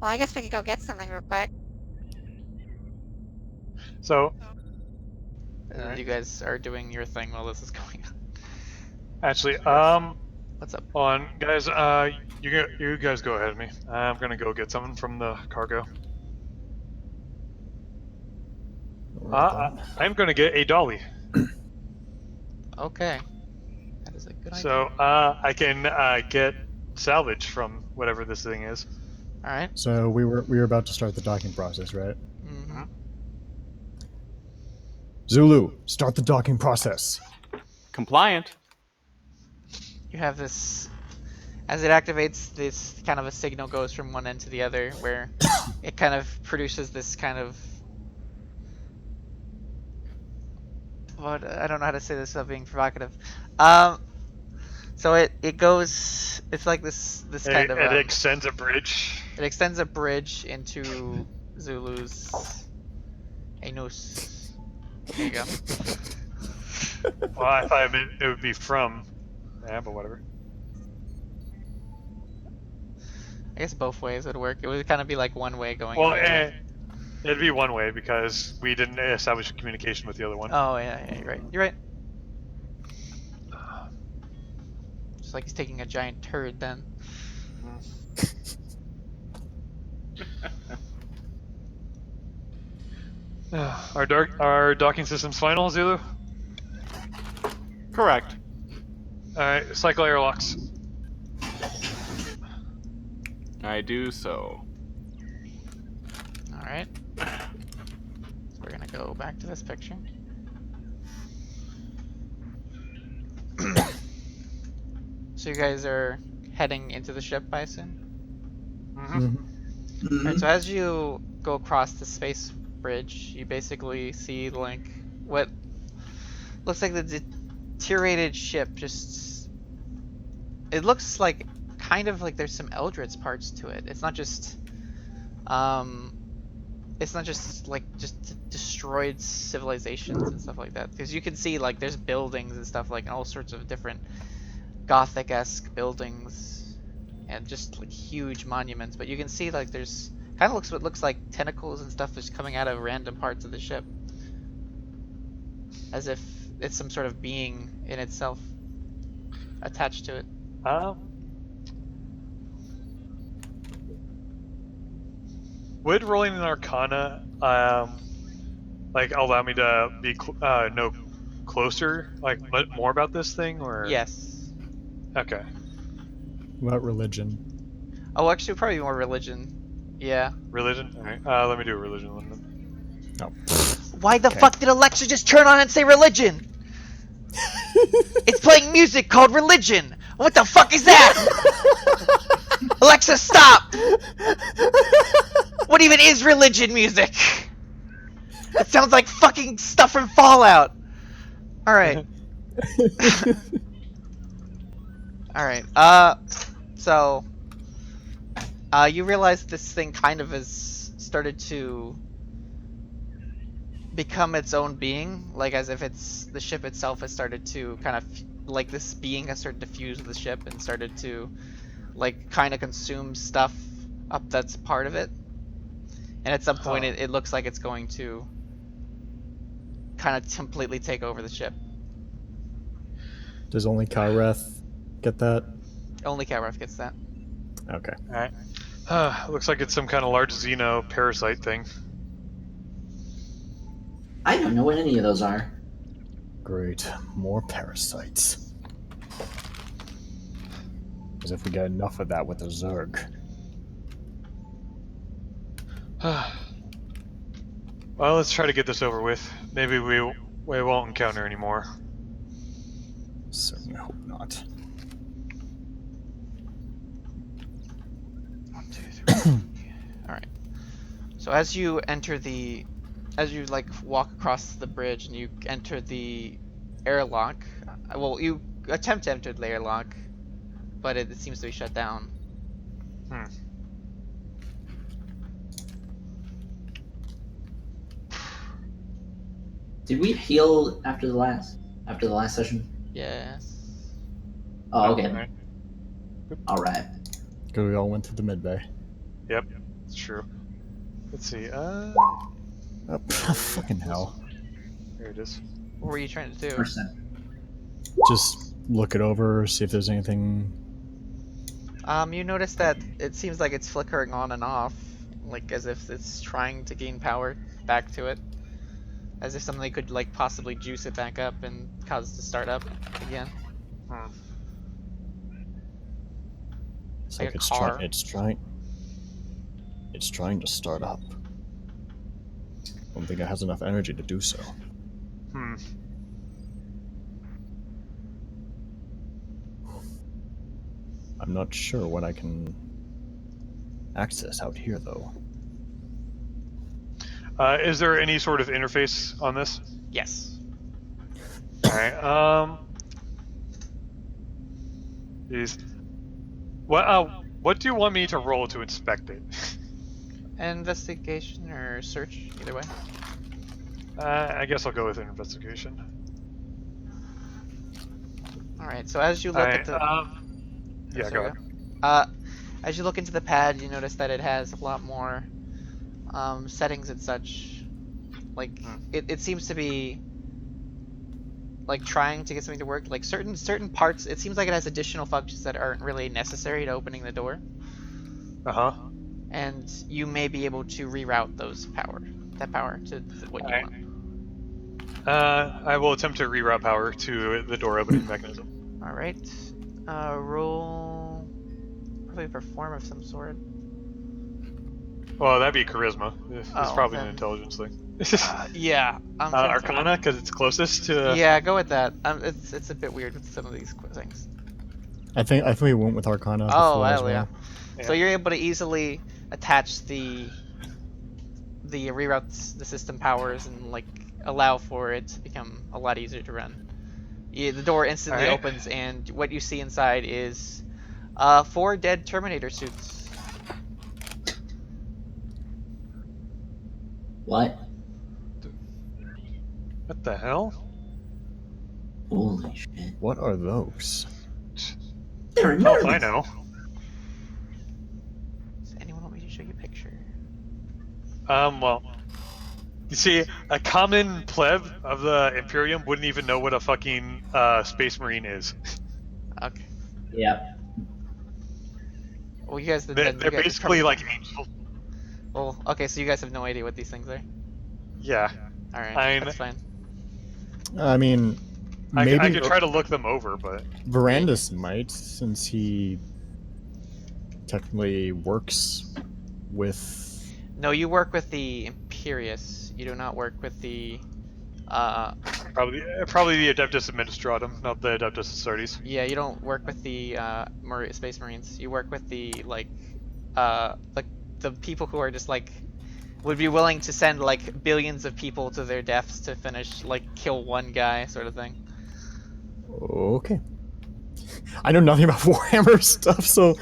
Well, I guess we could go get something real quick. So, And Alright. you guys are doing your thing while this is going on. actually, What's up? on guys, you guys go ahead of me. I'm gonna go get something from the cargo. Right then. I'm gonna get a dolly, Okay. That is a good so idea. I can get salvage from whatever this thing is. Alright. So we were about to start the docking process, right? Mm-hmm. Zulu, start the docking process. Compliant. You have this. As it activates, this kind of a signal goes from one end to the other, where it kind of produces this kind of. What I don't know how to say this without being provocative. So it goes. It's like this kind of. It extends a bridge. It extends a bridge into Zulu's anus. There you go. Well, I thought it would be from. Yeah, but whatever. I guess both ways would work. It would kind of be like one way going. Well, the other way. it'd be one way because we didn't establish a communication with the other one. Oh yeah, you're right. You're right. Just like he's taking a giant turd then. Our docking system's final, Zulu. Correct. All right, cycle airlocks. I do so. Alright. So we're gonna go back to this picture. So you guys are heading into the ship, I assume? Mm-hmm. Alright, so as you go across the space bridge, you basically see like what looks like the deteriorated ship just it looks like kind of like there's some Eldritch parts to it. It's not just like just destroyed civilizations and stuff like that, because you can see like there's buildings and stuff like all sorts of different Gothic-esque buildings and just like huge monuments, but you can see like there's kind of what looks like tentacles and stuff just coming out of random parts of the ship, as if it's some sort of being in itself attached to it. Would rolling an Arcana, like allow me to be know closer, like more about this thing, or? Yes. Okay. What about religion? Oh, actually, probably more religion. Yeah. Religion. All right. Let me do a religion one then. Oh. Why the Okay. fuck did Alexa just turn on and say religion? It's playing music called Religion. What the fuck is that? Alexa, stop! What even is religion music? It sounds like fucking stuff from Fallout. Alright. Alright, so... you realize this thing kind of has started to become its own being, like as if the ship itself has started to kind of, like this being has started to fuse with the ship and started to, like, kind of consume stuff up that's part of it. And at some point it looks like it's going to kind of completely take over the ship. Does only Kyreth get that? Only Kavraf gets that. Okay. All right. Looks like it's some kind of large xeno parasite thing. I don't know what any of those are. Great. More parasites. As if we got enough of that with the Zerg. Well, let's try to get this over with. Maybe We won't encounter anymore. Certainly hope not. 1, 2, 3. All right. So as you like walk across the bridge and you enter the airlock, well, you attempt to enter the airlock, but it seems to be shut down. Hmm. Did we heal after the last session? Yes. Oh, okay. Alright. All right. Good, we all went to the mid bay. Yep, it's true. Let's see. Oh, fucking hell. There it is. What were you trying to do? Percent. Just look it over, see if there's anything. You notice that it seems like it's flickering on and off, like as if it's trying to gain power back to it. As if something could like possibly juice it back up and cause it to start up again. Hmm. It's Like like a it's car. trying to start up. I don't think it has enough energy to do so. Hmm. I'm not sure what I can access out here, though. Is there any sort of interface on this? Yes. Alright, Jeez. What do you want me to roll to inspect it? Investigation or search, either way. I guess I'll go with an investigation. Alright, so as you look at Alright, the... yeah, go ahead. As you look into the pad, you notice that it has a lot more settings and such. Like, it seems to be like trying to get something to work. Like certain parts, it seems like it has additional functions that aren't really necessary to opening the door. Uh-huh. And you may be able to reroute that power to what you Alright. want. I will attempt to reroute power to the door opening mechanism. Alright. Roll probably a perform of some sort. Well, that'd be charisma. It's Oh, probably then- an intelligence thing. Yeah. I'm trying to- Arcana, because it's closest to... Yeah, go with that. It's a bit weird with some of these things. I think we went with Arcana before Oh, as hell well. yeah. So you're able to easily attach the reroute the system powers and like allow for it to become a lot easier to run. The door instantly Alright. opens, and what you see inside is 4 dead Terminator suits. What? What the hell? Holy shit. What are those? They're Hell if enormous. I know. Does anyone want me to show you a picture? Well... You see, a common pleb of the Imperium wouldn't even know what a fucking Space Marine is. Okay. Yep. Well, you guys. They're you guys basically probably- like angels. Well, okay, so you guys have no idea what these things are. Yeah. All right, I'm- that's fine. I mean, I maybe could try to look them over, but... Verandus might, since he technically works with. No, you work with the Imperius. You do not work with the. Probably the Adeptus Administratum, not the Adeptus Astartes. Yeah, you don't work with the Space Marines. You work with the like the people who are just like would be willing to send like billions of people to their deaths to finish like kill one guy sort of thing. Okay. I know nothing about Warhammer stuff, so.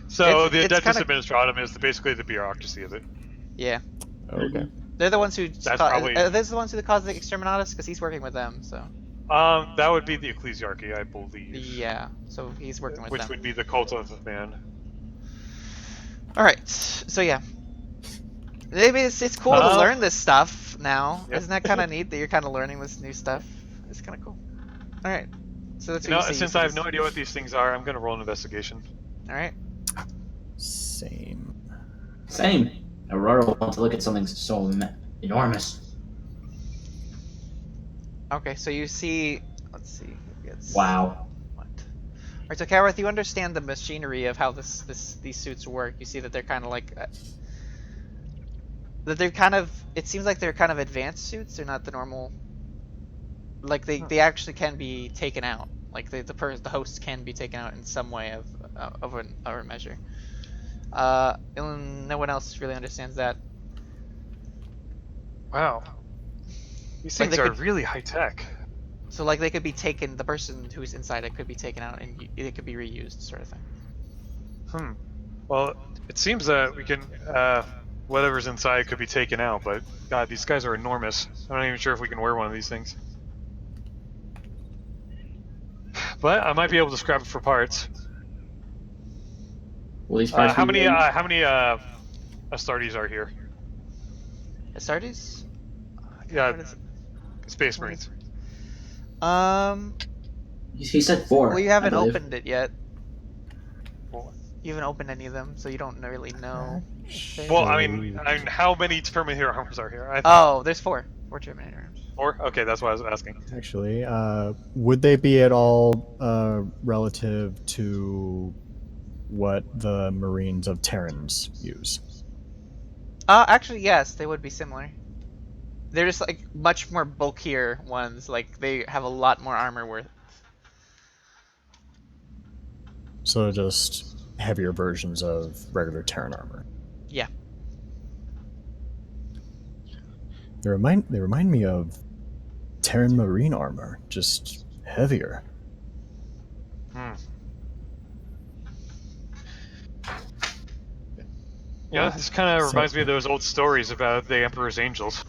So It's- the it's Adeptus kinda- Administratum is basically the bureaucracy of it. Yeah, Okay. they're the ones who. probably- They're the ones who caused the Exterminatus because he's working with them. So That would be the Ecclesiarchy, I believe. yeah, so he's working with Which them. would be the cult of man. All right, so yeah. Maybe it's cool to learn this stuff now. Yep. Isn't that kind of neat that you're kind of learning this new stuff? It's kind of cool. All right. So that's You what know, you see. since I have no idea what these things are, I'm gonna roll an investigation. All right. Same. Same. Aurora wants to look at something so enormous. Okay, so you see. Let's see. It's, Wow. What? All right, so Kawarth, you understand the machinery of how these suits work. You see that they're kind of like. That they're kind of. It seems like they're kind of advanced suits. They're not the normal Like they actually can be taken out. Like the hosts can be taken out in some way of a measure. And no one else really understands that. Wow. These Like things they are could, really high tech. so like they could be taken. The person who's inside it could be taken out and it could be reused, sort of thing. Hmm. Well, it seems that we can, whatever's inside could be taken out, but God, these guys are enormous. I'm not even sure if we can wear one of these things. But I might be able to scrap it for parts. Will these parts How be many, used? Astartes are here? Astartes? Yeah, What is Space what is- Marines. it? He said 4. Well, you I haven't believe. opened it yet. Well, You haven't opened any of them, so you don't really know. well, I mean, how many Terminator armors are here? Oh, there's 4. 4 Terminator arms. 4? Okay, that's what I was asking. Actually, would they be at all relative to what the Marines of Terrans use? Actually, yes, they would be similar. They're just like much more bulkier ones. Like they have a lot more armor worth. So just heavier versions of regular Terran armor. Yeah. They remind me of Terran Marine armor, just heavier. Hmm. Yeah, this kind of reminds me of those old stories about the Emperor's Angels.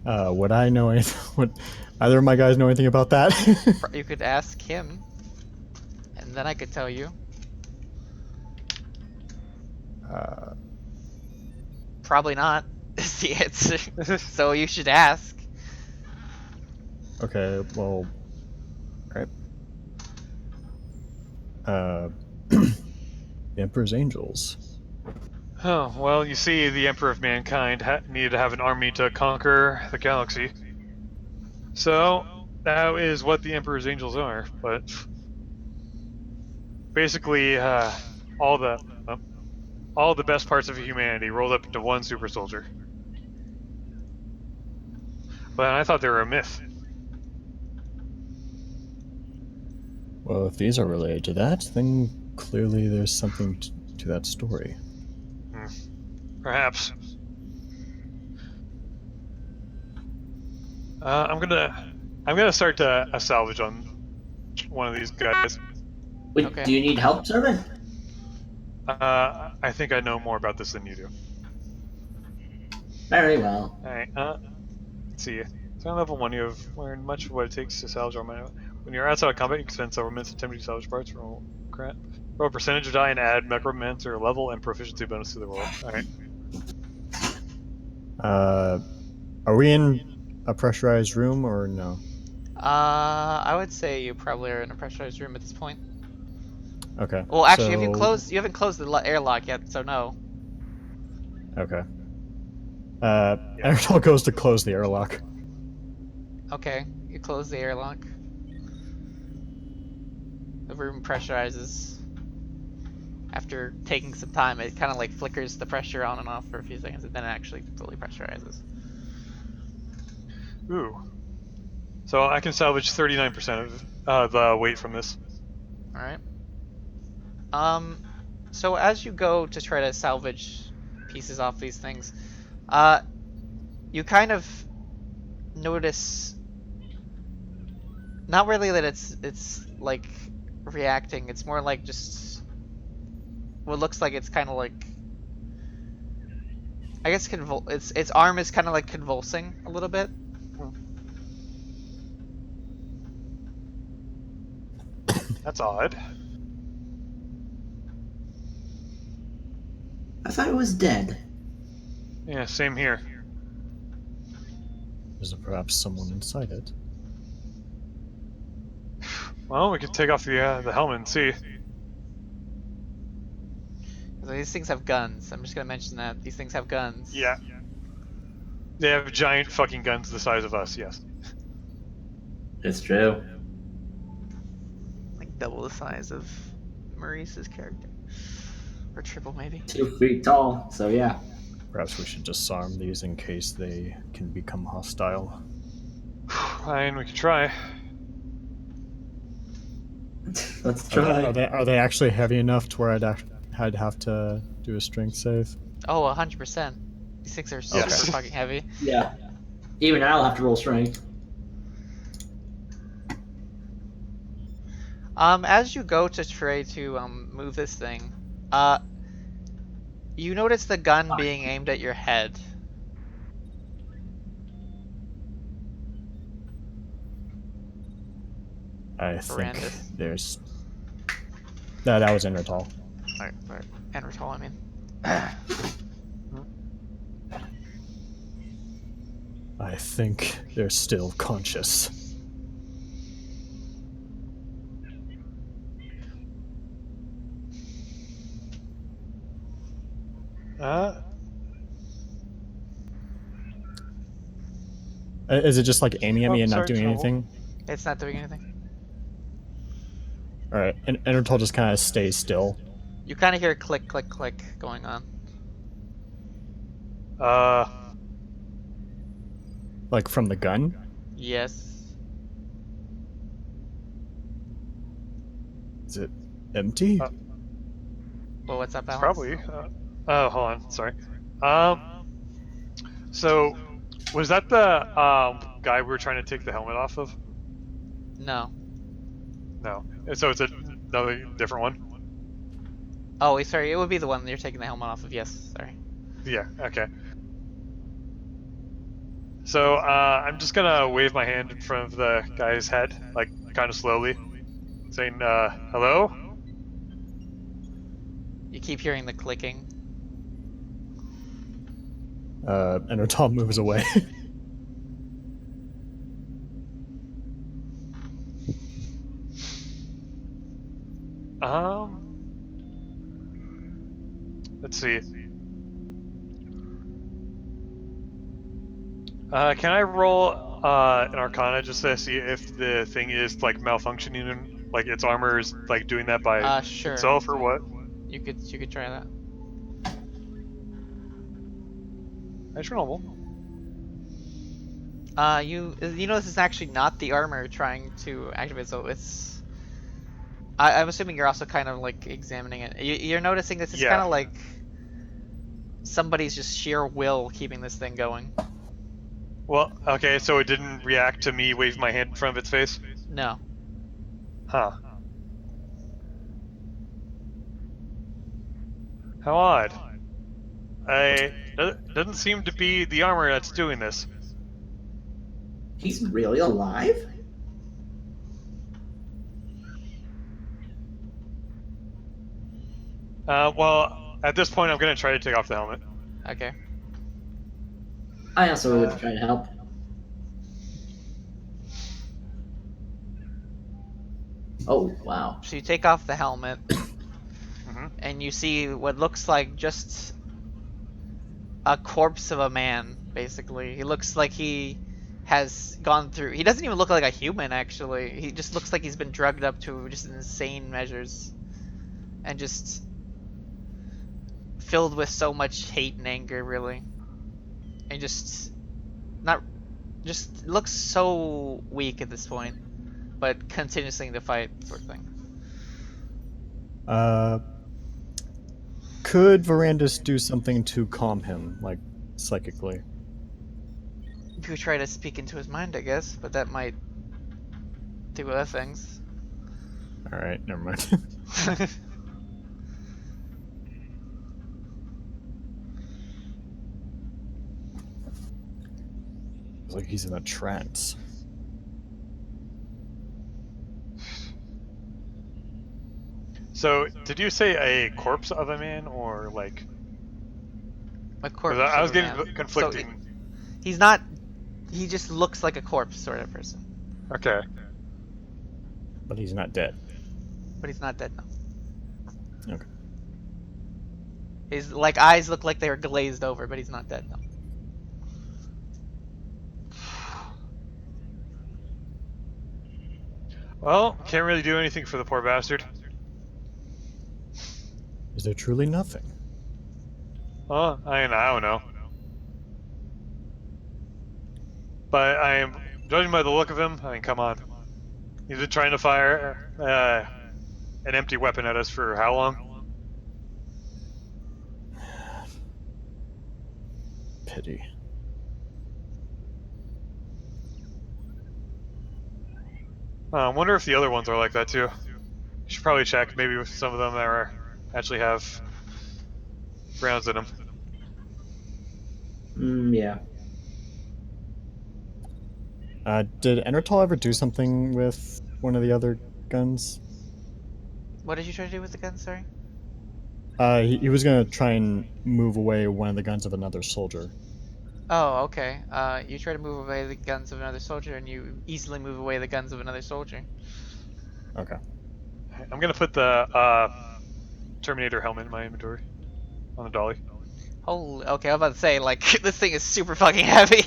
Would I know anything? Would either of my guys know anything about that? You could ask him, and then I could tell you. Probably not. Is the answer. So you should ask. Okay, well, right. The Emperor's Angels. Oh, well, you see, the Emperor of Mankind needed to have an army to conquer the galaxy. So, that is what the Emperor's Angels are, but basically, all the best parts of humanity rolled up into one super soldier. But I thought they were a myth. Well, if these are related to that, then clearly there's something to that story. Perhaps. I'm gonna start a salvage on one of these guys. Wait, Okay. do you need help, Servant? I think I know more about this than you do. Very well. Alright, let's see. So on level 1, you have learned much of what it takes to salvage armor. When you're outside of combat, you can spend several minutes attempting to salvage parts. Roll a percentage of die and add necromancer level and proficiency bonus to the roll. Alright. Are we in a pressurized room or no? I would say you probably are in a pressurized room at this point. Okay. Well, actually, so, you haven't closed the airlock yet, so no. Okay. Aerodol goes to close the airlock. Okay, you close the airlock. The room pressurizes. After taking some time, it kind of like flickers the pressure on and off for a few seconds, and then it actually fully pressurizes. Ooh. So I can salvage 39% of the weight from this. Alright. So as you go to try to salvage pieces off these things, you kind of notice not really that it's like reacting, it's more like just what looks like it's kind of like, I guess its arm is kind of like convulsing a little bit. That's odd. I thought it was dead. Yeah, same here. Is there perhaps someone inside it? Well, we could take off the helmet and see. So these things have guns. I'm just gonna mention that these things have guns. Yeah. They have giant fucking guns the size of us, yes. It's true. Like double the size of Maurice's character, or triple maybe. 2 feet tall, so yeah. Perhaps we should disarm these in case they can become hostile. Fine, we can try. Let's Are they, try. are they actually heavy enough to where I'd have to do a strength save? Oh, 100%. These things are super Yes. fucking heavy. Yeah. Even I'll have to roll strength. As you go to try to move this thing, you notice the gun being aimed at your head. I think Horrendous. there's... No, that was Endertall. Or Endertall, I mean. I think they're still conscious. Is it just like aiming at me and not sorry, doing trouble. anything? It's not doing anything. Alright, and Endertall just kind of stays still. You kind of hear click, click, click going on. Like from the gun? Yes. Is it empty? Well, what's up, Alex? Probably. Oh, hold on. Sorry. So, was that the guy we were trying to take the helmet off of? No. No. So it's another different one? Oh, sorry. It would be the one you're taking the helmet off of. Yes. Sorry. Yeah, okay. So, I'm just gonna wave my hand in front of the guy's head, like, kind of slowly, saying, hello? You keep hearing the clicking. Endertall moves away. Let's see. Can I roll an Arcana just to see if the thing is like malfunctioning and like its armor is like doing that by Sure. itself or what? You could try that. That's normal. You know this is actually not the armor trying to activate, so it's. I'm assuming you're also kind of like examining it. You're noticing this is Yeah. kind of like somebody's just sheer will keeping this thing going. Well, okay, so it didn't react to me waving my hand in front of its face? No. Huh. How odd. Doesn't seem to be the armor that's doing this. He's really alive? Well, at this point I'm gonna try to take off the helmet. Okay. I also would try to help. Oh, wow. So you take off the helmet, Mm-hmm. and you see what looks like just a corpse of a man, basically. He looks like he has gone through... He doesn't even look like a human, actually. He just looks like he's been drugged up to just insane measures. And just filled with so much hate and anger, really. And just... not... just looks so weak at this point. But continuing to fight, sort of thing. Could Verandis do something to calm him, like psychically? You could try to speak into his mind, I guess, but that might do other things. Alright, never mind. It's like he's in a trance. So, did you say a corpse of a man or like? A corpse. 'Cause I was of a getting man. conflicting. So he's not. He just looks like a corpse, sort of person. Okay. But he's not dead. But he's not dead now. Okay. His like eyes look like they were glazed over, but he's not dead now. Well, can't really do anything for the poor bastard. Is there truly nothing? Oh, I don't know. But I am judging by the look of him. I mean, come on. He's been trying to fire an empty weapon at us for how long? Pity. I wonder if the other ones are like that too. You should probably check. Maybe with some of them that are actually have rounds in them. Yeah. Did Enertol ever do something with one of the other guns? What did you try to do with the gun, sorry? He was gonna try and move away one of the guns of another soldier. Oh, okay. You try to move away the guns of another soldier, and you easily move away the guns of another soldier. Okay. I'm gonna put the Terminator helmet in my inventory on the dolly. Holy, okay, I'm about to say, like, this thing is super fucking heavy.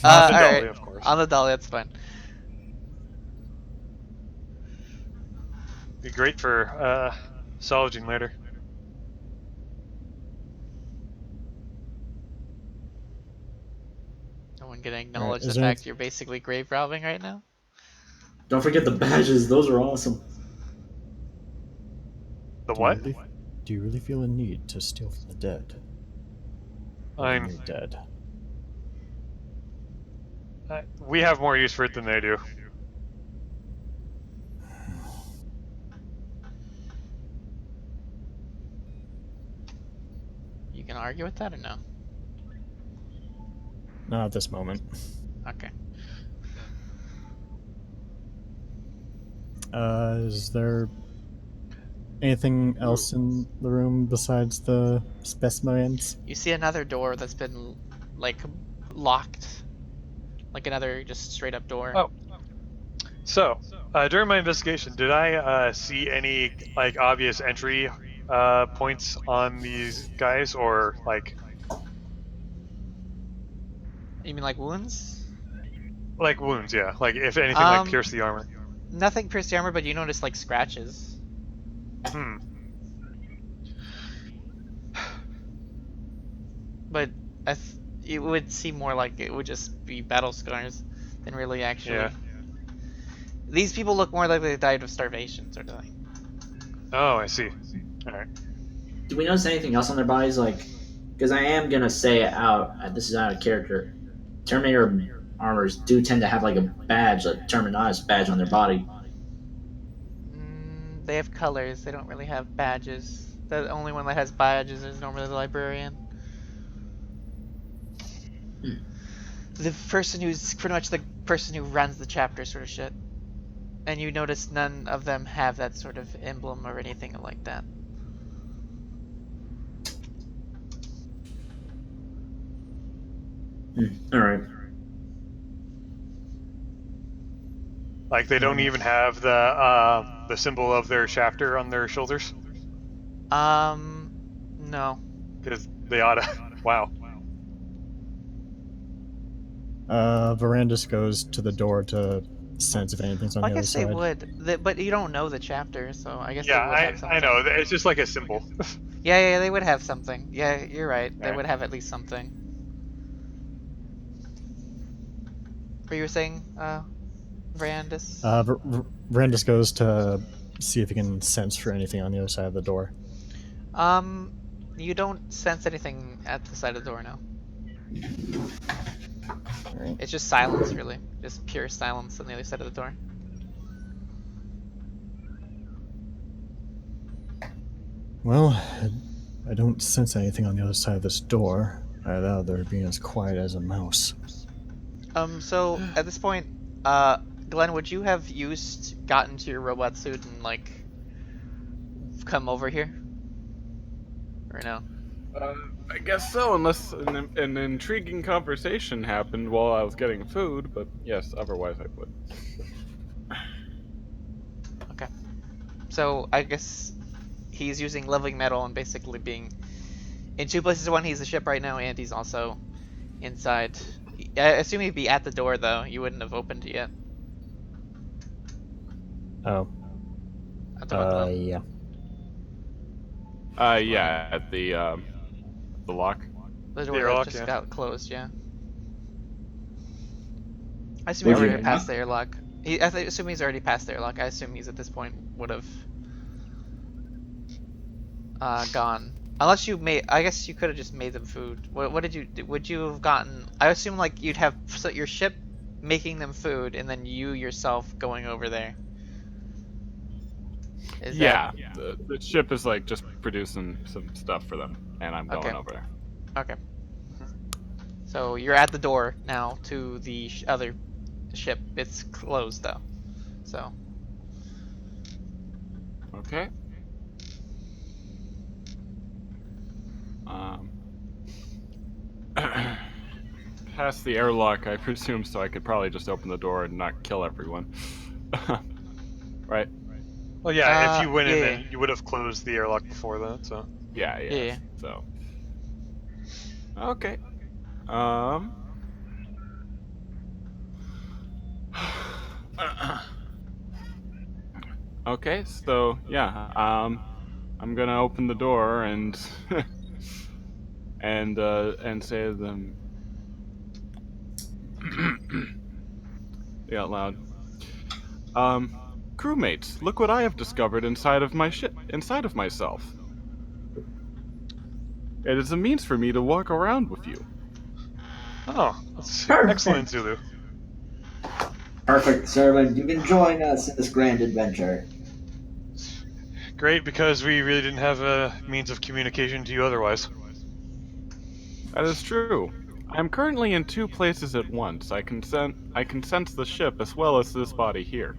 Not the dolly, Alright. of course. On the dolly, that's fine. Be great for salvaging later. No one gonna Alright, acknowledge the is there fact you're basically grave robbing right now? Don't forget the badges. Those are awesome. The do you what? really, do you really feel a need to steal from the dead? When I'm. you're dead. We have more use for it than they do. You can argue with that or no? Not at this moment. Okay. Is there anything else in the room besides the specimens? You see another door that's been, like, locked. Like another just straight up door. Oh. So, during my investigation, did I see any like obvious entry points on these guys, or like You mean like wounds? wounds? Yeah, like if anything like Um, pierced the armor. Nothing pierced the armor, but you notice like scratches. Hmm. But it would seem more like it would just be battle scars than really actually. Yeah. These people look more like they died of starvation, sort of thing. Oh, I see. All right. Do we notice anything else on their bodies? Like, because I am gonna say it out. This is out of character. Terminator armors do tend to have like a badge, a Terminatus badge on their body. They have colors. They don't really have badges. The only one that has badges is normally the librarian. The person who's pretty much the person who runs the chapter, sort of shit. And you notice none of them have that sort of emblem or anything like that. All right. Like they don't even have the symbol of their chapter on their shoulders, No. because they oughta. Wow. Verandis goes to the door to sense if anything's on Well, I the other guess they side. would, but you don't know the chapter, so I guess Yeah, they would have I something. know. It's just like a symbol. Yeah, they would have something. Yeah, you're right. They Alright. would have at least something. What you were saying, Verandis? Verandis goes to see if he can sense for anything on the other side of the door. You don't sense anything at the side of the door now. Alright. It's just silence, really. Just pure silence on the other side of the door. Well, I don't sense anything on the other side of this door. I doubt they're being as quiet as a mouse. So at this point, Glenn, would you have gotten to your robot suit and like come over here, or no? I guess so, unless an intriguing conversation happened while I was getting food, but yes, otherwise I would. Okay. So I guess he's using living metal and basically being in two places. One, he's the ship right now, and he's also inside. I assume he'd be at the door though. You wouldn't have opened it yet. Oh. At the bungalow. Yeah. Yeah, at the The lock. The door that airlock, just yeah. got closed, yeah. I assume he's Would you already not? past the airlock. I assume he's already past the airlock. I assume he's at this point would have gone. Unless you made, I guess you could have just made them food. What did you do? Would you have gotten? I assume like you'd have your ship making them food, and then you yourself going over there. Is Yeah, the ship is like just producing some stuff for them, and I'm that okay? going over there. Okay. So you're at the door now to the other ship. It's closed though. So Okay. Past the airlock, I presume, so I could probably just open the door and not kill everyone. Right? Well, yeah, if you went in, yeah, then you would have closed the airlock before that, so. Yeah, yeah, yes. yeah. So. Okay. Um. Okay, so yeah, I'm gonna open the door and and say to them out loud. Crewmates, look what I have discovered inside of my ship, inside of myself. It is a means for me to walk around with you. Oh, that's Perfect. excellent, Zulu. Perfect, servant. You can join us in this grand adventure. Great, because we really didn't have a means of communication to you otherwise. That is true. I am currently in two places at once. I can sense the ship as well as this body here.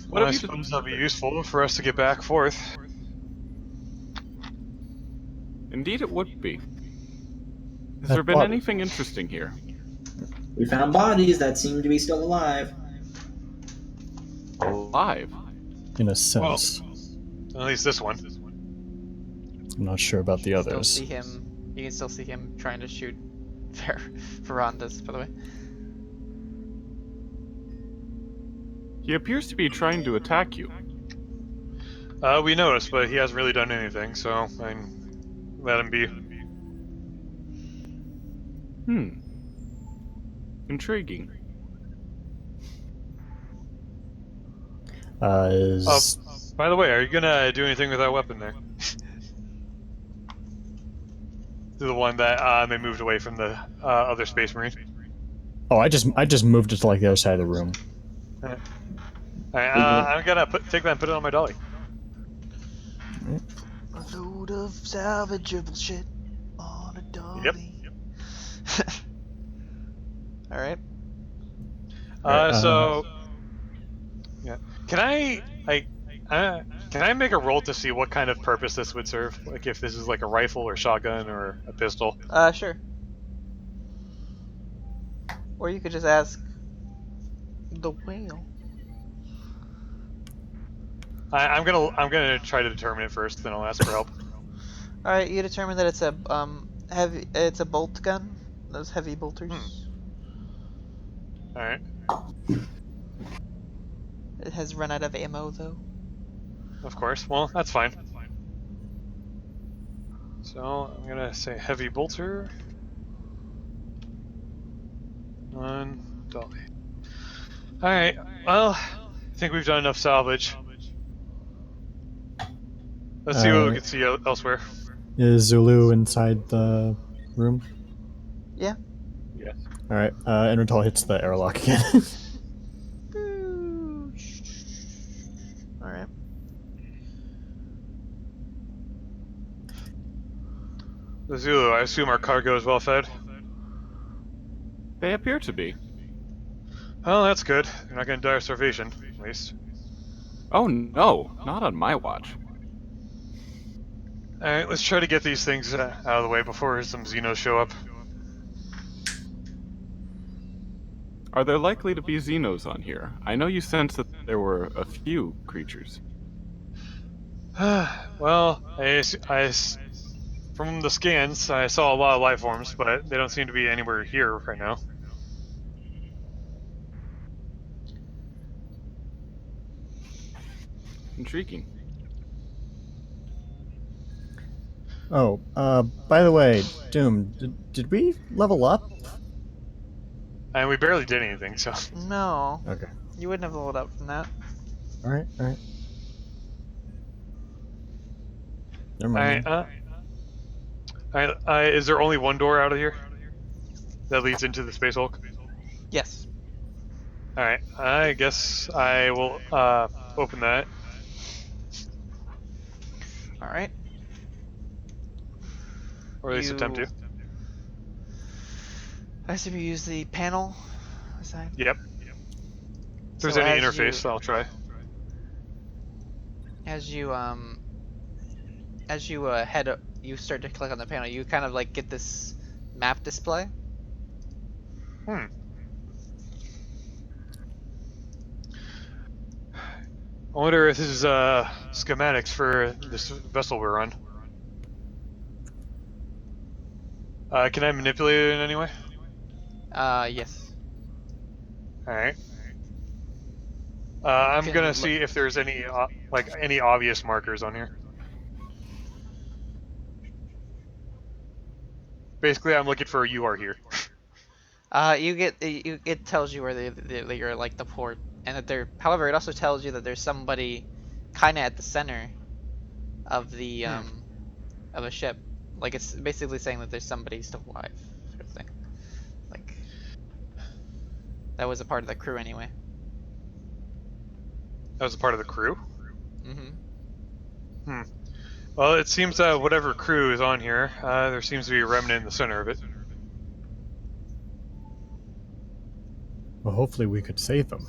What Well, I have you suppose that'll be useful for us to get back forth. Indeed, it would be. Has That there been body. anything interesting here? We found bodies that seem to be still alive. Alive? In a Well, sense. at least this one. I'm not sure about the You can still others. see him. You can still see him trying to shoot Ferrandas, by the way. He appears to be trying to attack you. We noticed, but he hasn't really done anything, so let him be. Intriguing. Is By the way, are you gonna do anything with that weapon there? The one that they moved away from the other Space Marine. oh, I just moved it to like the other side of the room. Alright, I'm gonna take that and put it on my dolly. A load of salvageable shit on a dolly. Yep. All right. So, yeah, can I make a roll to see what kind of purpose this would serve? Like if this is like a rifle or shotgun or a pistol? Sure. Or you could just ask the whale. I'm gonna try to determine it first, then I'll ask for help. All right, you determine that it's a heavy. It's a bolt gun. Those heavy bolters. All right. It has run out of ammo though. Of course. Well, that's fine. So I'm gonna say heavy bolter. On dolly. All right. Well, I think we've done enough salvage. Let's see what we can see elsewhere. Is Zulu inside the room? Yeah. Yes. All right. Enrital hits the airlock again. All right. The Zulu, I assume our cargo is well fed. They appear to be. Oh, that's good. You're not gonna die of starvation, at least. Oh no, not on my watch. Alright, let's try to get these things out of the way before some Xenos show up. Are there likely to be Xenos on here? I know you sensed that there were a few creatures. Well, from the scans, I saw a lot of life forms, but they don't seem to be anywhere here right now. Intriguing. Oh, by the way, Doom, did we level up? And we barely did anything, so. No, Okay. you wouldn't have leveled up from that. Alright, alright. Never mind. Alright, is there only one door out of here that leads into the Space Hulk? Yes. Alright, I guess I will open that. All right. Or at least attempt to. I assume you use the panel aside. Yep. If there's So any as interface, I'll try. As you you start to click on the panel. You kind of like get this map display. Hmm. I wonder if this is schematics for this vessel we're on. Can I manipulate it in any way? Yes. Alright. I'm can gonna look- see if there's any any obvious markers on here. Basically, I'm looking for a "you are here." it tells you where you're like the port, and that there. However, it also tells you that there's somebody, kind of at the center of the of a ship. Like it's basically saying that there's somebody still alive, sort of thing. Like that was a part of the crew anyway. That was a part of the crew. Mm-hmm. Well, it seems that whatever crew is on here, there seems to be a remnant in the center of it. Well, hopefully we could save them.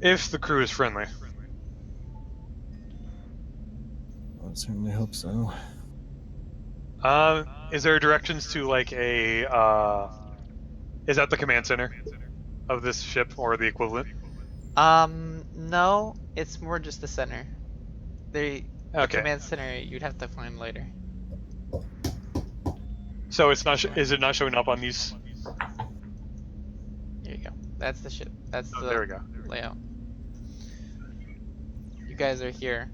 If the crew is friendly. I certainly hope so. Is there directions to like a is that the command center of this ship or the equivalent? No, it's more just the center. The Okay. command center you'd have to find later. So it's not. Is it not showing up on these? Here you go. That's the ship. That's Oh, the there we go. layout. You guys are here.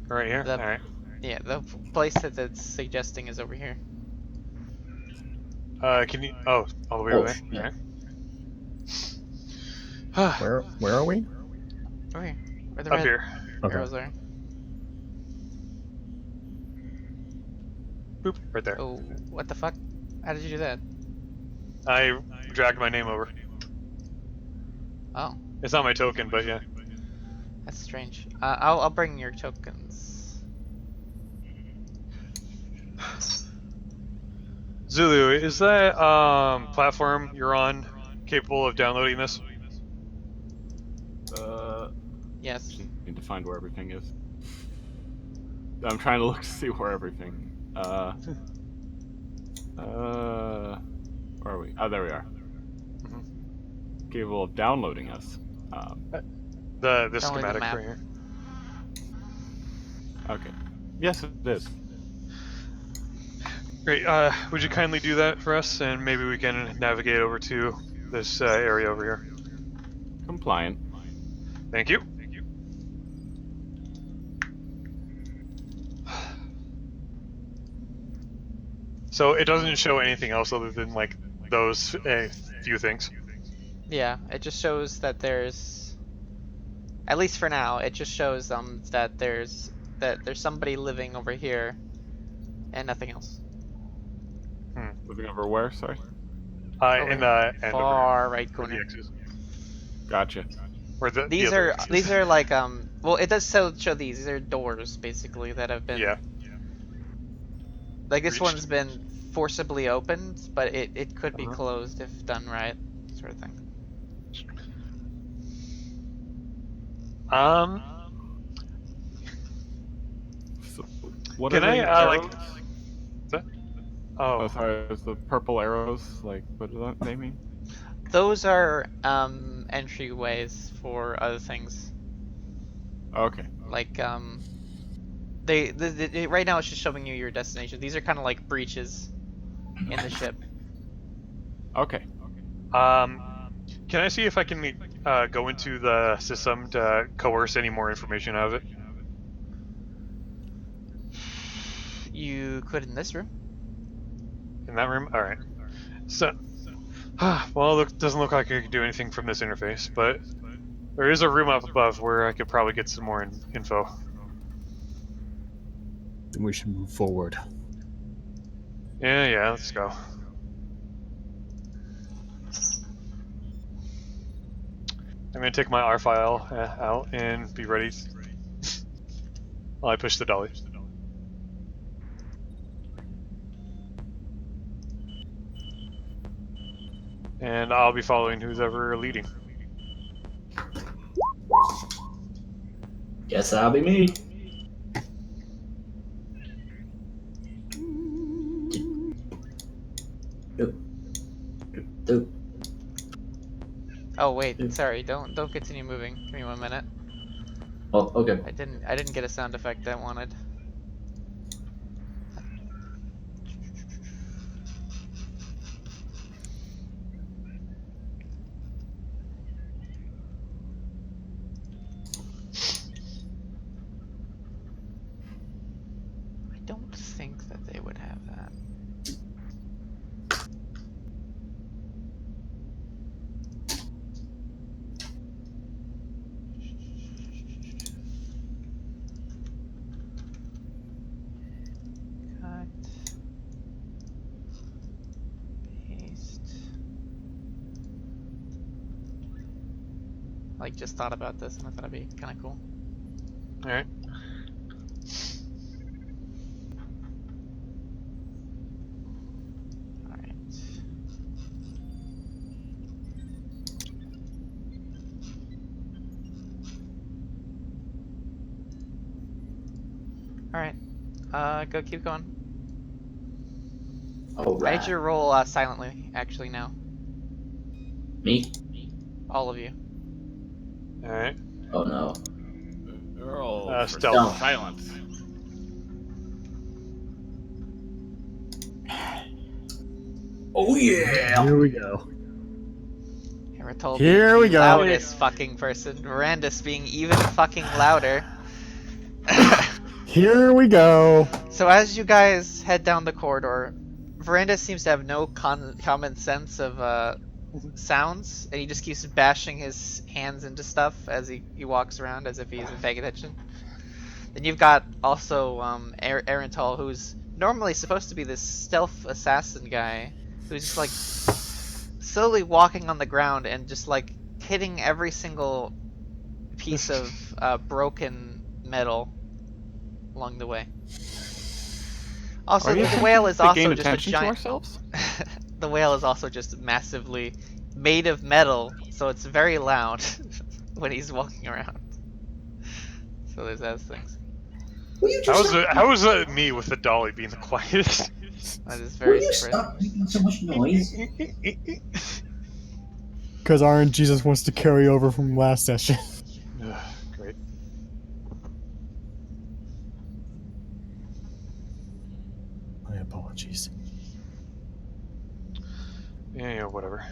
Right here. The- All right. Yeah, the place that it's suggesting is over here. Can you? Oh, all the way over there. Yeah. All right. Where are we? Over here. Where the Up red here. Okay. arrows are. Boop. Right there. Oh, what the fuck? How did you do that? I dragged my name over. Oh, It's not my token, but yeah. that's strange. I'll bring your tokens. Zulu, is that platform you're on capable of downloading this? Yes. Just need to find where everything is. I'm trying to look to see where everything. Where are we? Oh, there we are. Capable of downloading us. The Download the schematic map. right here. Okay. Yes, it is. Great. Would you kindly do that for us, and maybe we can navigate over to this area over here. Compliant. Thank you. So it doesn't show anything else other than like those few things. Yeah, it just shows that there's, at least for now, it just shows that there's somebody living over here, and nothing else. Moving over where? Sorry. In the end Far right where the corner. X is. Gotcha. Where the These other are X is. these are like well, it does show these. These are doors basically that have been Yeah. like this Reached. one's been forcibly opened, but it could be Uh-huh. closed if done right, sort of thing. So, what Can are the I, arrows? Oh, Oh, sorry. Is the purple arrows like what do they mean? Those are entryways for other things. Okay. Like right now it's just showing you your destination. These are kind of like breaches in the ship. Okay. can I see if I can go into the system to coerce any more information out of it? You could in this room. In that room? Alright. So, well, it doesn't look like I can do anything from this interface, but there is a room up above where I could probably get some more info. Then we should move forward. Yeah, let's go. I'm gonna take my R file out and be ready while I push the dolly. And I'll be following who's ever leading. Guess that'll be me. Doop. Oh wait, sorry. Don't continue moving. Give me 1 minute. Oh, okay. I didn't get a sound effect I wanted. I don't think that they would have that. Cut. Paste. Like just thought about this and I thought it'd be kind of cool. Alright. Alright. Alright. Go keep going. I Alright. need you to roll silently, actually, now. Me? All of you. Alright. Oh no. Roll for Stealth. silence. Oh yeah! Here we go. Eritol Here being we the go. loudest fucking person. Mirandus being even fucking louder. Here we go. So as you guys head down the corridor, Verandus seems to have no common sense of sounds, and he just keeps bashing his hands into stuff as he walks around as if he isn't paying attention. Then you've got also Erental, who's normally supposed to be this stealth assassin guy, who's just like slowly walking on the ground and just like hitting every single piece of broken metal along the way. Also, Are you the whale is to gain also just a attention to giant. ourselves? The whale is also just massively made of metal, so it's very loud when he's walking around. So there's those things. Will you just How was me with the dolly being the quietest? That is Will very you surprising. stop making so much noise? Because RNG Jesus wants to carry over from last session. Great. My apologies. Yeah, whatever.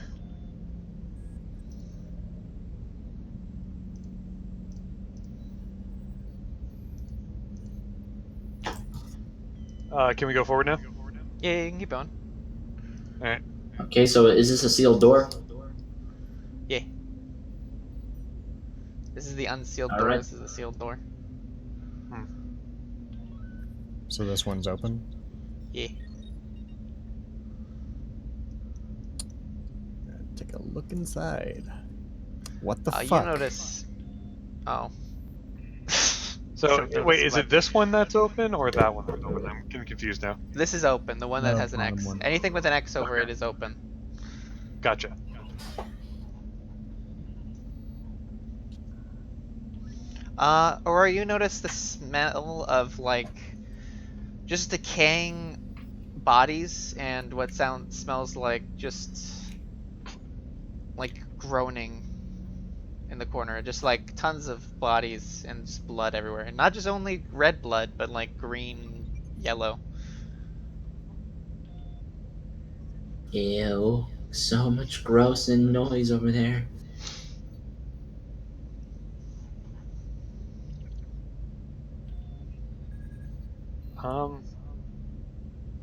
Can we go forward now? Yeah, you can keep going. Alright. Okay, so is this a sealed door? Yeah. This is the unsealed All door. right. This is the sealed door. So this one's open? Yeah. Take a look inside. What the You fuck? notice. Oh. So, notice wait, is what? it this one that's open or that one that's open? I'm getting confused now. This is open. The one that No, has an bottom X. one. Anything with an X over Okay. it is open. Gotcha. Or you notice the smell of like just decaying bodies and what smells like just like groaning in the corner, just like tons of bodies and just blood everywhere, and not just only red blood, but like green, yellow. Ew. So much gross and noise over there.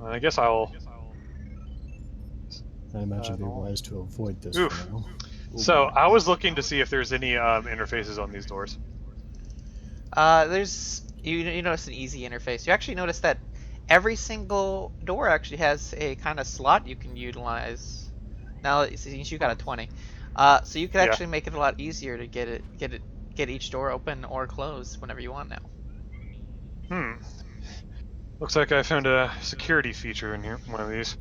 I guess I'll. I imagine it'd be no. wise to avoid this Oof. for now. So I was looking to see if there's any interfaces on these doors. There's you notice an easy interface. You actually notice that every single door actually has a kind of slot you can utilize. Now, since you got a 20, so you could Yeah. actually make it a lot easier to get each door open or closed whenever you want now. Hmm. Looks like I found a security feature in here, one of these.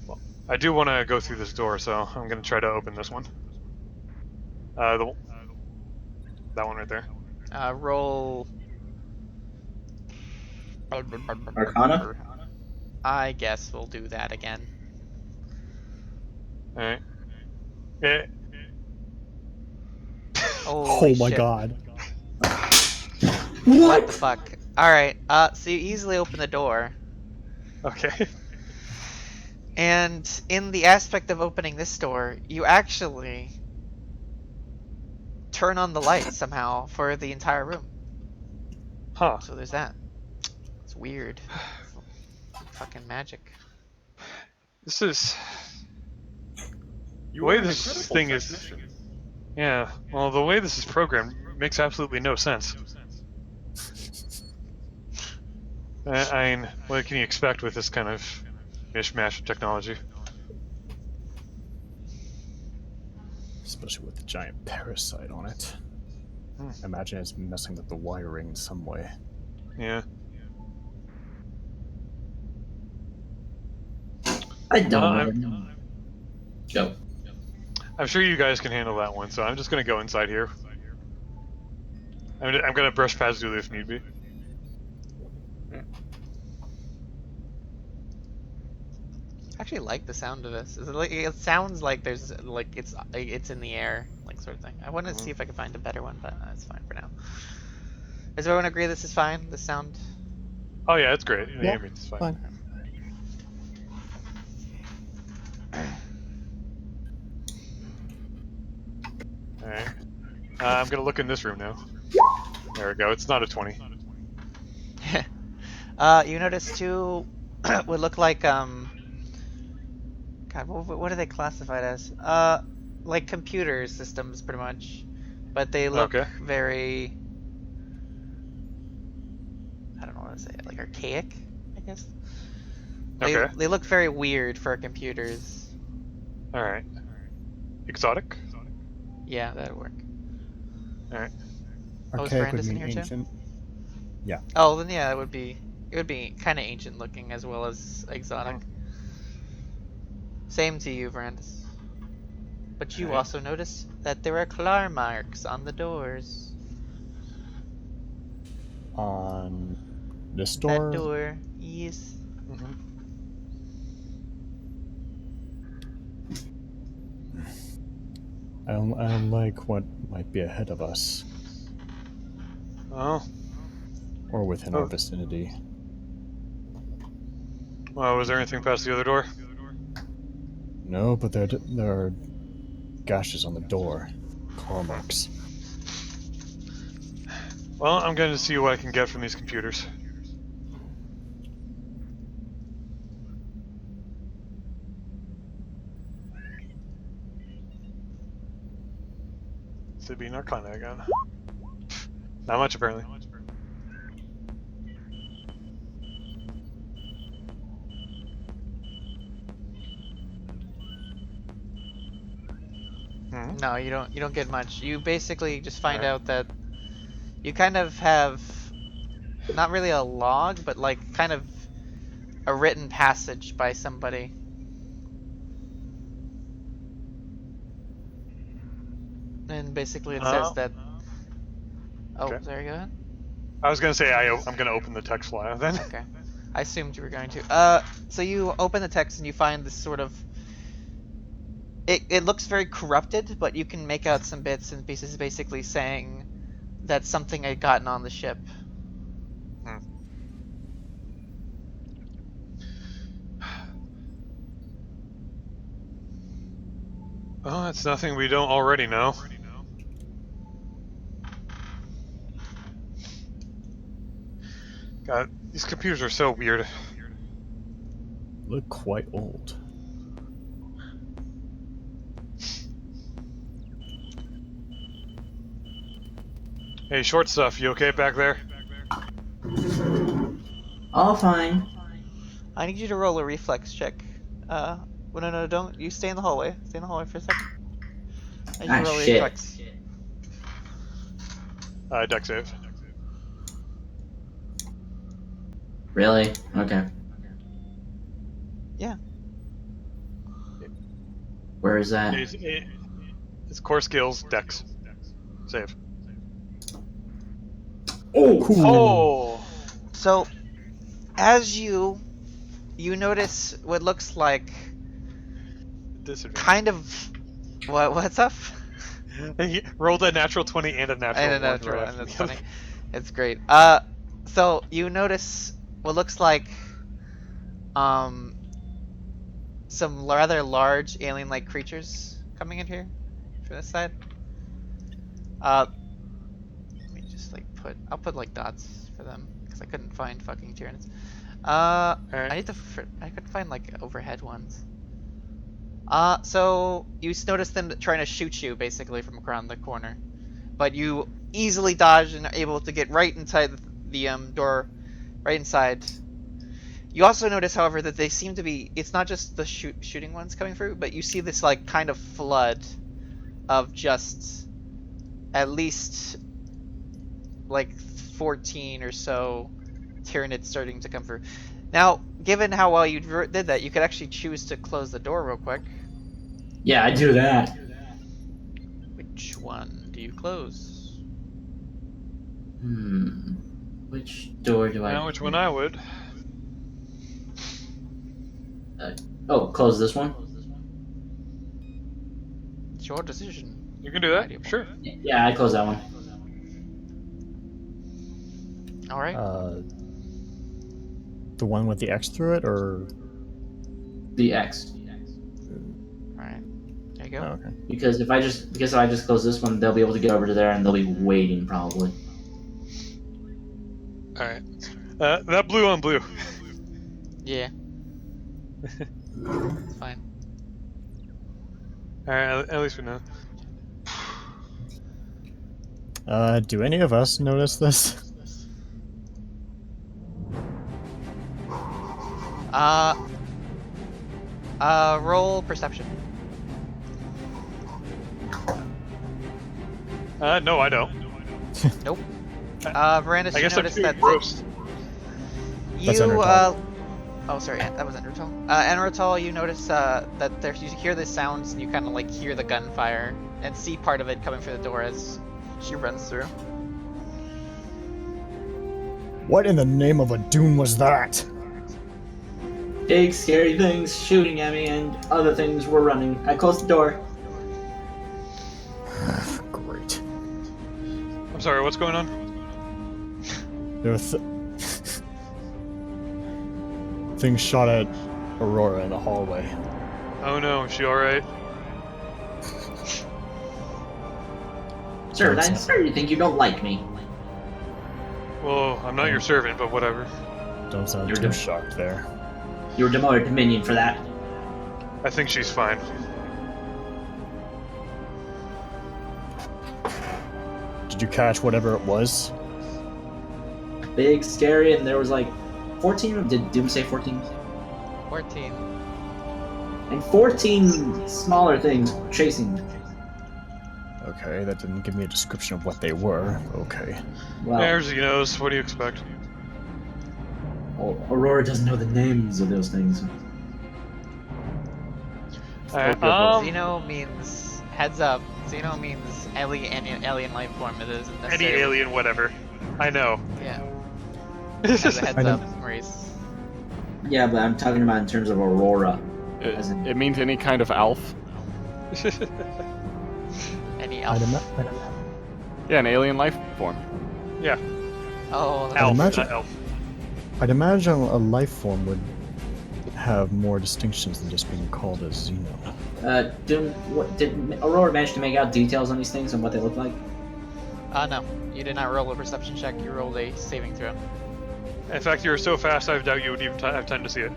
Well, I do want to go through this door, so I'm going to try to open this one. That one right there. Roll. Arcana? I guess we'll do that again. All right. Yeah. Holy Oh my shit. god. What the fuck? Alright, so you easily open the door, Okay. and in the aspect of opening this door, you actually turn on the light somehow for the entire room. Huh. So there's that. It's weird. Fucking magic. This is. You The way are an this incredible thing is. technician. Yeah. Well, the way this is programmed makes absolutely no sense. I mean, what can you expect with this kind of mishmash of technology? Especially with the giant parasite on it. Hmm. I imagine it's messing with the wiring in some way. Yeah. I don't I'm- know. Go. I'm sure you guys can handle that one, so I'm just gonna go inside here. I'm gonna brush past Zulu if need be. I actually like the sound of this. It sounds like there's it's in the air, like sort of thing. I want to see if I can find a better one, but it's fine for now. Does everyone agree this is fine? The sound? Oh yeah, it's great. The Yeah, ambience is fine. fine. All right. I'm gonna look in this room now. There we go. It's not a 20. You notice too, would look like God, what are they classified as? Like computer systems, pretty much, but they look Okay. very, I don't know what to say, like archaic, I guess. Okay. They look very weird for computers. All right. Exotic. Yeah, that'd work. All right. Oh, is Archaic would Brandis in mean here too? ancient. Oh, then yeah, it would be kind of ancient looking as well as exotic. Same to you, Brandis. But you Okay. also notice that there are claw marks on the doors. On this That door, door, yes. Mm-hmm. I don't like what might be ahead of us Oh. or within Oh. our vicinity. Well, was there anything past the other door? No, but there are gashes on the door, claw marks. Well, I'm going to see what I can get from these computers. Should be an Arcana again. Not much, apparently. Hmm. No, you don't get much. You basically just find Alright. out that you kind of have not really a log, but like kind of a written passage by somebody. And basically it says that. Oh, Okay. sorry, go ahead. I was going to say I'm going to open the text file then. Okay. I assumed you were going to. So you open the text and you find this sort of. It looks very corrupted, but you can make out some bits and pieces basically saying that something had gotten on the ship. Oh, it's nothing we don't already know. Got These computers are so weird. Look quite old. Hey, short stuff, you okay back there? All fine. I need you to roll a reflex check. Well, no, don't. You stay in the hallway. Stay in the hallway for a second. I need you to roll a Shit. reflex. Deck save. Really? Okay. Yeah. Where is that? It's core skills, Dex. Save. Oh! Oh! So, as you notice what looks like Disadvantage. kind of what's up? He rolled a natural 20 and a natural And a 1 natural right one. after That's the other. funny. It's great. So you notice what looks like some rather large alien-like creatures coming in here from this side. Let me just like I'll put like dots for them because I couldn't find fucking Tyranids. I need to I could find like overhead ones. So you notice them trying to shoot you basically from around the corner, but you easily dodge and are able to get right inside the door, right inside. You also notice, however, that they seem to be. It's not just the shooting ones coming through, but you see this like kind of flood of just at least like 14 or so Tyranids starting to come through. Now, given how well you did that, you could actually choose to close the door real quick. Yeah, I do that. Which one do you close? Which door do I... Now which one I would. Oh, close this one? It's your decision. You can do that, Valuable. sure. Yeah, I close that one. Alright. The one with the X through it, or The X. Alright. There you go. oh, okay. Because if I just close this one, they'll be able to get over to there and they'll be waiting probably. Alright. That blue on blue. Yeah. It's fine. Alright, at least we know. Do any of us notice this? Roll perception. No, I don't. Nope. Brandis, I you guess I'm noticed feeling that gross. That's you, Endertal. oh, sorry, that was Endertal. Endertal, you notice, that you hear the sounds and you kind of, like, hear the gunfire and see part of it coming through the door as she runs through. What in the name of a Doom was that? Big scary things shooting at me and other things were running. I closed the door. Great. I'm sorry, what's going on? There were things shot at Aurora in the hallway. Oh no, is she alright? Sir, I'm sorry you think you don't like me. Well, I'm not your servant, but whatever. Don't sound You're too done. shocked there. You were demoted to minion for that. I think she's fine. Did you catch whatever it was? Big, scary, and there was like 14. Did Doom say 14? 14. And 14 smaller things chasing me. Okay, that didn't give me a description of what they were. Okay. Wow. There's he knows. What do you expect? Well, Aurora doesn't know the names of those things. Xeno means heads up. Xeno means alien life form. It isn't Any necessarily. alien, whatever. I know. Yeah. As a heads I up know. race. Yeah, but I'm talking about in terms of Aurora. It means any kind of elf. Any I'd, elf. Yeah, an alien life form. Yeah, Oh, that's elf, imagine- not elf. I'd imagine a life form would have more distinctions than just being called a Xeno. Doom, what, did Aurora manage to make out details on these things and what they look like? no. You did not roll a perception check. You rolled a saving throw. In fact, you're so fast, I doubt you would even have time to see it.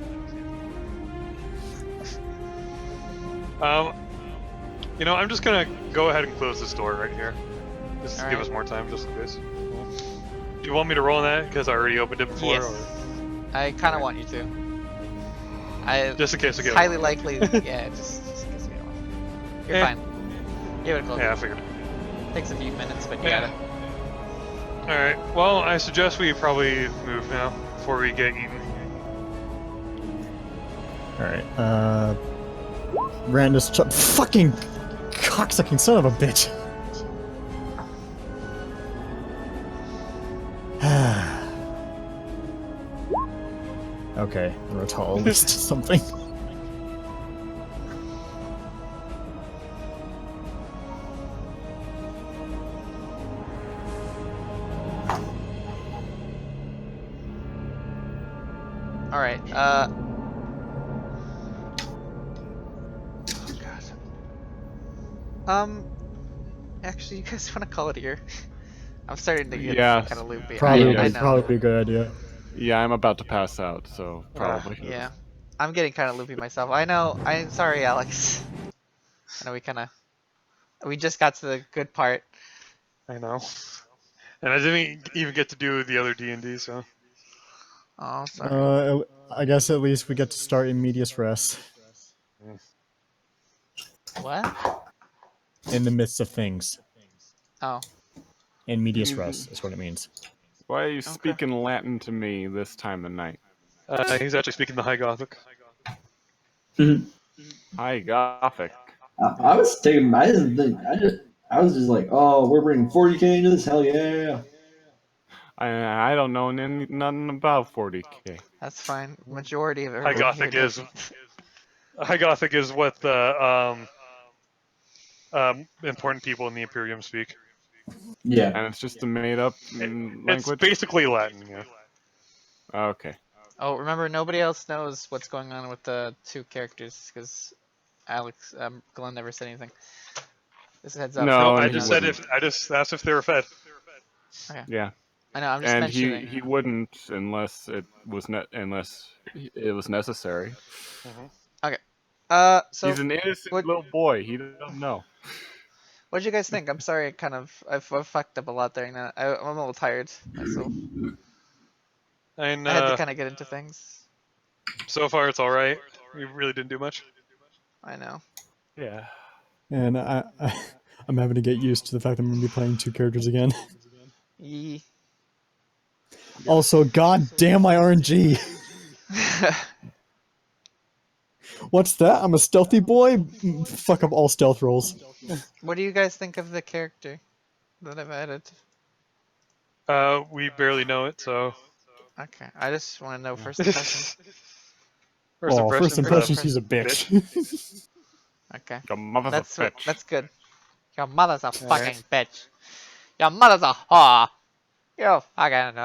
I'm just gonna go ahead and close this door right here. Just to give us more time, just in case. Do you want me to roll on that because I already opened it before? Yes. Or? I kind of want you to. Just in case I it's get highly it. likely. Yeah, just in case you get one. You're fine. Give it a close. Yeah, I figured. Takes a few minutes, but you got it. Alright, well, I suggest we probably move now before we get eaten. Alright, Randus fucking cocksucking son of a bitch. Okay, Rotal at least something. Alright, oh god. Actually, you guys want to call it here? I'm starting to get Yeah, kind of loopy. Probably, I know. probably a good idea. yeah, I'm about to pass out, so probably. Yeah. I'm getting kind of loopy myself. I know. I'm sorry, Alex. I know we just got to the good part. I know. And I didn't even get to do the other D&D, so... Oh, sorry. I guess at least we get to start in medias res. What? In the midst of things. Oh. In medias res is what it means. Why are you speaking Latin to me this time of night? He's actually speaking the High Gothic. High Gothic. I was taking. I didn't think. I was just like, oh, we're bringing 40K into this. Hell yeah! I don't know nothing about 40K. That's fine. Majority of High everyone here Gothic is... doesn't. High Gothic is what the important people in the Imperium speak. Yeah. And it's just a made-up It's language? basically Latin, yeah. Okay. Oh, remember, nobody else knows what's going on with the two characters, because Glenn never said anything. Just a heads up. No, I and just he said wouldn't. I just asked if they were fed. Okay. Yeah. I know, I'm just And mentioning. he wouldn't unless it was necessary. Okay. So He's an innocent little boy. He doesn't know. what did you guys think? I'm sorry, I've fucked up a lot during that. I'm a little tired myself. And I had to kind of get into things. so far it's alright. We really didn't do much. I know. Yeah. And I'm having to get used to the fact that I'm going to be playing two characters again. Yee. Also, god damn my RNG! What's that? I'm a stealthy boy? Fuck up all stealth rolls. What do you guys think of the character that I've added? We barely know it, so... Okay, I just want to know first impression. First impression, she's a bitch. Okay. Your mother's a bitch. That's good. Your mother's a fucking bitch. Your mother's a whore. You fucking